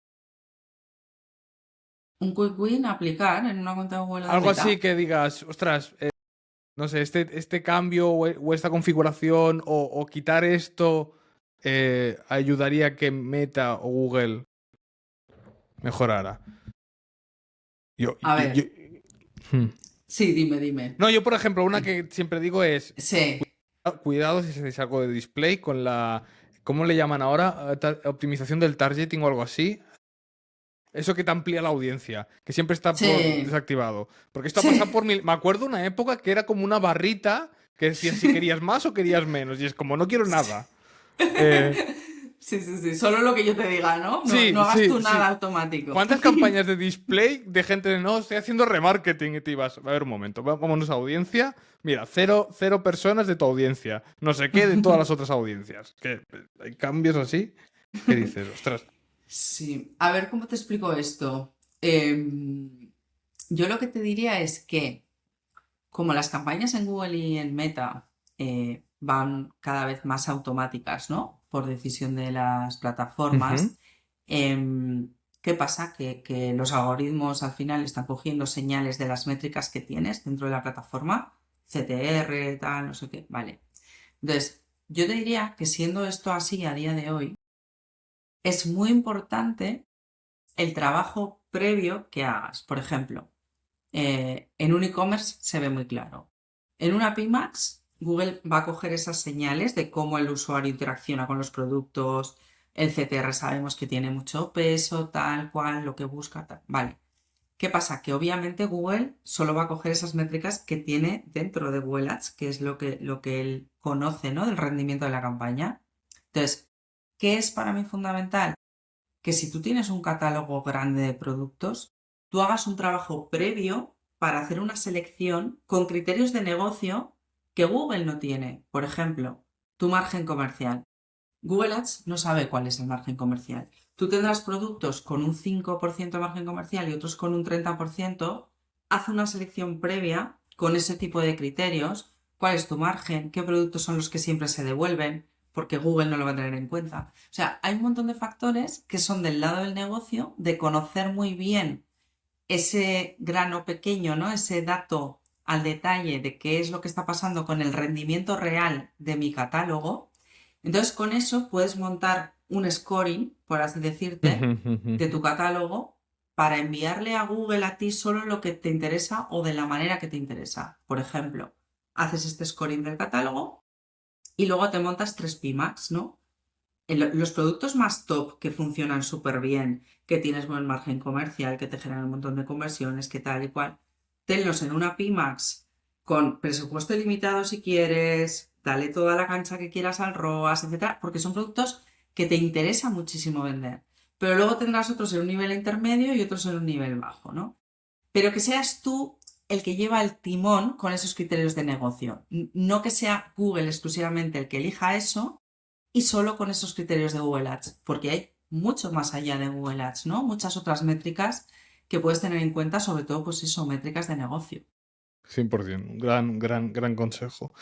Un quick win aplicar en una cuenta de Google de Algo Meta. así que digas, ostras, no sé, este cambio o esta configuración o quitar esto ayudaría a que Meta o Google mejorara. Yo, A yo- yo- ver, Hmm. sí, dime. No, yo por ejemplo, una que siempre digo es, Sí, cuidado si hacéis algo de display con la, ¿cómo le llaman ahora? Optimización del targeting o algo así. Eso que te amplía la audiencia, que siempre está por sí, desactivado. Porque esto ha pasado sí. por mil... Me acuerdo una época que era como una barrita que decía si querías más o querías menos. Y es como, no quiero nada. Eh, Sí. Solo lo que yo te diga, ¿no? No sí, hagas sí, tú nada sí. automático. ¿Cuántas campañas de display de gente de no, estoy haciendo remarketing y te ibas? A ver un momento, vámonos a audiencia. Mira, cero personas de tu audiencia. No sé qué de todas las otras audiencias. Que hay cambios así. ¿Qué dices? Ostras. Sí, a ver cómo te explico esto. Yo lo que te diría es que como las campañas en Google y en Meta van cada vez más automáticas, ¿no? Por decisión de las Ujú. plataformas, ¿qué pasa? Que los algoritmos al final están cogiendo señales de las métricas que tienes dentro de la plataforma, CTR, tal, no sé qué, vale. Entonces, yo te diría que siendo esto así a día de hoy, es muy importante el trabajo previo que hagas. Por ejemplo, en un e-commerce se ve muy claro. En una PMax, Google va a coger esas señales de cómo el usuario interacciona con los productos. El CTR sabemos que tiene mucho peso, tal cual, lo que busca, tal. Vale. ¿Qué pasa? Que obviamente Google solo va a coger esas métricas que tiene dentro de Google Ads, que es lo que él conoce, ¿no? Del rendimiento de la campaña. Entonces, ¿qué es para mí fundamental? Que si tú tienes un catálogo grande de productos, tú hagas un trabajo previo para hacer una selección con criterios de negocio que Google no tiene. Por ejemplo, tu margen comercial. Google Ads no sabe cuál es el margen comercial. Tú tendrás productos con un 5% de margen comercial y otros con un 30%. Haz una selección previa con ese tipo de criterios. ¿Cuál es tu margen? ¿Qué productos son los que siempre se devuelven? Porque Google no lo va a tener en cuenta. O sea, hay un montón de factores que son del lado del negocio, de conocer muy bien ese grano pequeño, ¿no? Ese dato al detalle de qué es lo que está pasando con el rendimiento real de mi catálogo. Entonces, con eso puedes montar un scoring, por así decirte, de tu catálogo para enviarle a Google a ti solo lo que te interesa o de la manera que te interesa. Por ejemplo, haces este scoring del catálogo y luego te montas tres PMAX, ¿no? Los productos más top que funcionan súper bien, que tienes buen margen comercial, que te generan un montón de conversiones, que tal y cual, tenlos en una PMax con presupuesto ilimitado si quieres, dale toda la cancha que quieras al ROAS, etcétera, porque son productos que te interesa muchísimo vender. Pero luego tendrás otros en un nivel intermedio y otros en un nivel bajo, ¿no? Pero que seas tú el que lleva el timón con esos criterios de negocio. No que sea Google exclusivamente el que elija eso y solo con esos criterios de Google Ads, porque hay mucho más allá de Google Ads, ¿no? Muchas otras métricas que puedes tener en cuenta, sobre todo, pues eso, métricas de negocio. 100%. Gran consejo.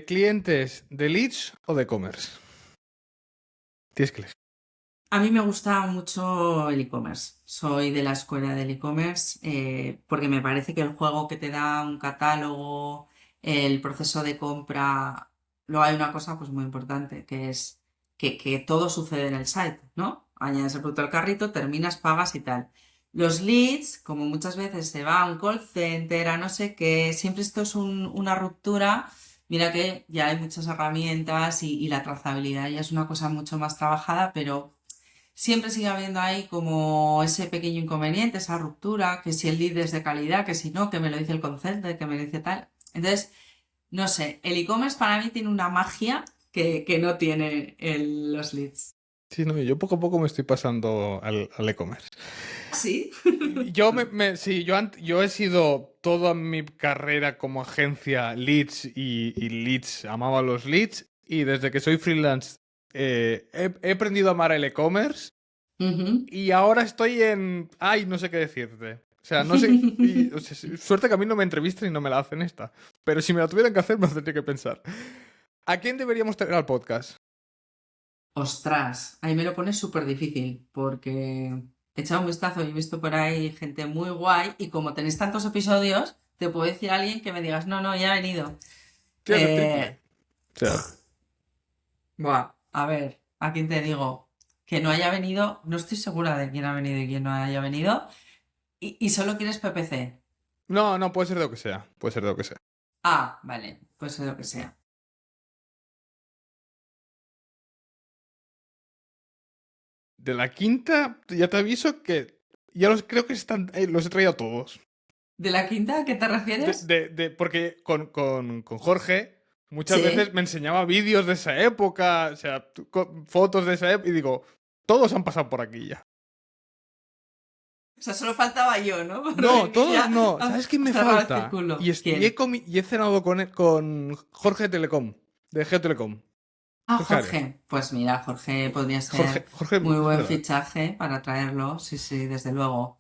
¿Clientes de leads o de e-commerce? Tienes que elegir. A mí me gusta mucho el e-commerce. Soy de la escuela del e-commerce porque me parece que el juego que te da un catálogo, el proceso de compra, luego hay una cosa pues muy importante que es que todo sucede en el site, ¿no? Añades el producto al carrito, terminas, pagas y tal. Los leads, como muchas veces se va a un call center, a no sé qué, siempre esto es una ruptura. Mira que ya hay muchas herramientas y la trazabilidad ya es una cosa mucho más trabajada, pero siempre sigue habiendo ahí como ese pequeño inconveniente, esa ruptura, que si el lead es de calidad, que si no, que me lo dice el call center, que me lo dice tal. Entonces, no sé, el e-commerce para mí tiene una magia que no tiene los leads. Sí, no, yo poco a poco me estoy pasando al e-commerce. ¿Sí? Sí, yo he sido toda mi carrera como agencia leads y leads, amaba los leads y desde que soy freelance he aprendido a amar el e-commerce Ujú. y ahora estoy en... Ay, no sé qué decirte. O sea, no sé... o sea, suerte que a mí no me entrevistan y no me la hacen esta. Pero si me la tuvieran que hacer, me lo tendría que pensar. ¿A quién deberíamos tener al podcast? Ostras, ahí me lo pones súper difícil porque he echado un vistazo y he visto por ahí gente muy guay y como tenéis tantos episodios, te puedo decir a alguien que me digas, no, no, ya ha venido. Tírate el triple. Eh, O sea, Buah, a ver, ¿a quién te digo? Que no haya venido, no estoy segura de quién ha venido y quién no haya venido. Y solo quieres PPC. no, puede ser de lo que sea. Puede ser de lo que sea. Ah, vale, pues lo que sea. De la quinta, ya te aviso que ya creo que están, los he traído a todos. ¿De la quinta a qué te refieres? Porque con Jorge muchas veces Sí. me enseñaba vídeos de esa época, o sea, fotos de esa época, y digo, todos han pasado por aquí ya. O sea, solo faltaba yo, ¿no? Por No, venir todos ya no. a ¿Sabes quién me cerrar el falta? círculo. He ¿Quién? y he cenado con Jorge de Telecom, de Geotelecom. Ah, Jorge Arias. Jorge. Pues mira, Jorge podría ser Jorge, muy es buen verdad. fichaje para traerlo. Sí, sí, desde luego.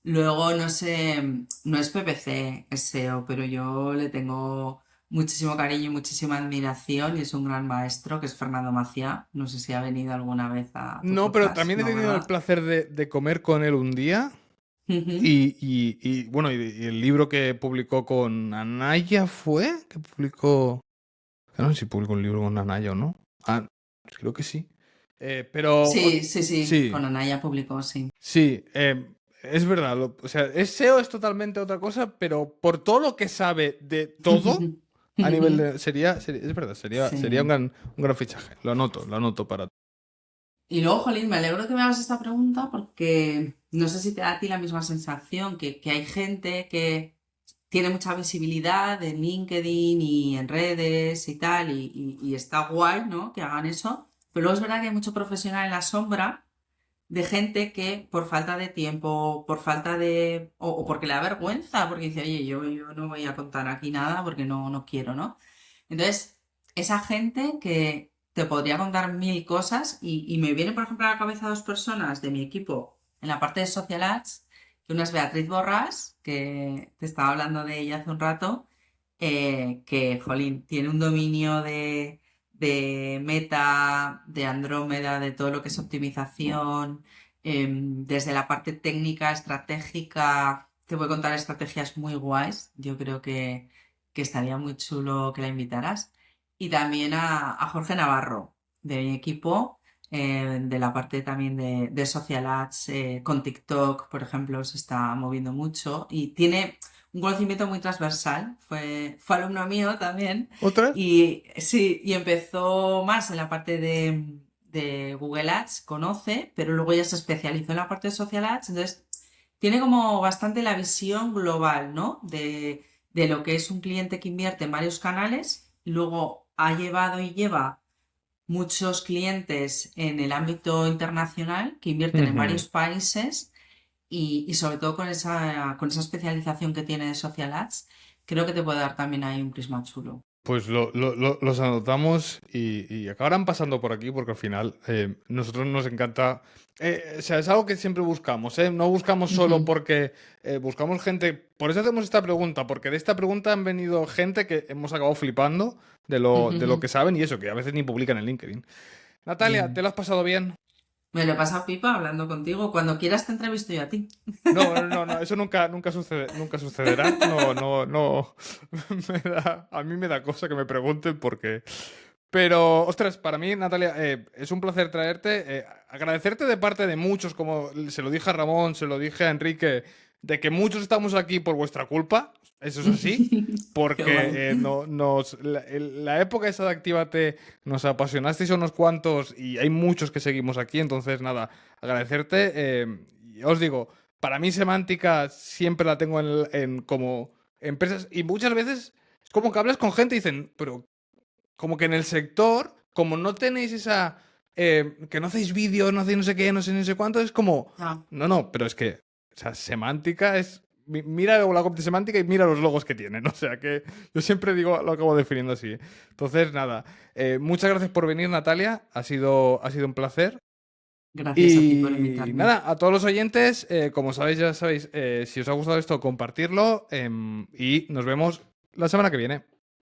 Luego, no sé, no es PPC, es SEO, pero yo le tengo muchísimo cariño y muchísima admiración y es un gran maestro, que es Fernando Maciá. No sé si ha venido alguna vez a tu No, pero podcast, también he ¿no, tenido el verdad? placer de comer con él un día. Ujú. Bueno, y el libro que publicó con Anaya fue, que publicó... No sé si publicó un libro con Anaya o no. Ah, creo que sí. Pero Sí, sí, sí, sí, con Anaya publicó, sí. sí, es verdad. O sea, SEO es totalmente otra cosa, pero por todo lo que sabe de todo, a nivel de... es verdad, sería Sí. un gran fichaje. Lo anoto para... Y luego, Jolín, me alegro que me hagas esta pregunta porque no sé si te da a ti la misma sensación que hay gente que tiene mucha visibilidad en LinkedIn y en redes y tal, y está guay, ¿no? Que hagan eso. Pero luego es verdad que hay mucho profesional en la sombra de gente que por falta de tiempo, por falta de... o porque le da vergüenza, porque dice, oye, yo no voy a contar aquí nada porque no, no quiero, ¿no? Entonces, esa gente que te podría contar mil cosas y me viene, por ejemplo, a la cabeza dos personas de mi equipo en la parte de Social Ads, que una es Beatriz Borrás, que te estaba hablando de ella hace un rato, que, jolín, tiene un dominio de Meta, de Andrómeda, de todo lo que es optimización, desde la parte técnica, estratégica, te voy a contar estrategias muy guays. Yo creo que estaría muy chulo que la invitaras. Y también a Jorge Navarro, de mi equipo, de la parte también de Social Ads, con TikTok, por ejemplo, se está moviendo mucho y tiene un conocimiento muy transversal. Fue alumno mío también ¿Otra? y sí, y empezó más en la parte de Google Ads, conoce, pero luego ya se especializó en la parte de Social Ads, entonces tiene como bastante la visión global, ¿no? De lo que es un cliente que invierte en varios canales, luego ha llevado y lleva muchos clientes en el ámbito internacional que invierten en Ujú. varios países y sobre todo con esa especialización que tiene de Social Ads, creo que te puede dar también ahí un prisma chulo. Pues los anotamos y acabarán pasando por aquí porque al final nosotros nos encanta, o sea, es algo que siempre buscamos, ¿eh? No buscamos solo Ujú, porque buscamos gente, por eso hacemos esta pregunta, porque de esta pregunta han venido gente que hemos acabado flipando ujú, de lo ujú. que saben y eso, que a veces ni publican en LinkedIn. Natalia, ¿te Ya. lo has pasado bien? Me lo he pasado pipa hablando contigo. Cuando quieras te entrevisto yo a ti. No, eso nunca sucede, nunca sucederá. No. A mí me da cosa que me pregunten porque... Pero, ostras, para mí, Natalia, es un placer traerte. Agradecerte de parte de muchos, como se lo dije a Ramón, se lo dije a Enrique, de que muchos estamos aquí por vuestra culpa. Eso es así. Qué guay. Porque la época esa de Actívate nos apasionasteis a unos cuantos y hay muchos que seguimos aquí. Entonces, nada, agradecerte. Ya os digo, para mí semántica siempre la tengo en como empresas y muchas veces es como que hablas con gente y dicen, pero como que en el sector como no tenéis esa... que no hacéis vídeos, no hacéis no sé qué, no sé ni sé cuánto, es como... Ya. No, pero es que... O sea, semántica es... Mira la copia semántica y mira los logos que tienen. O sea que yo siempre digo, lo acabo definiendo así. Entonces, nada. Muchas gracias por venir, Natalia. Ha sido un placer. Gracias a ti por Y invitarme. nada, a todos los oyentes, como sabéis, ya sabéis, si os ha gustado esto, compartirlo y nos vemos la semana que viene.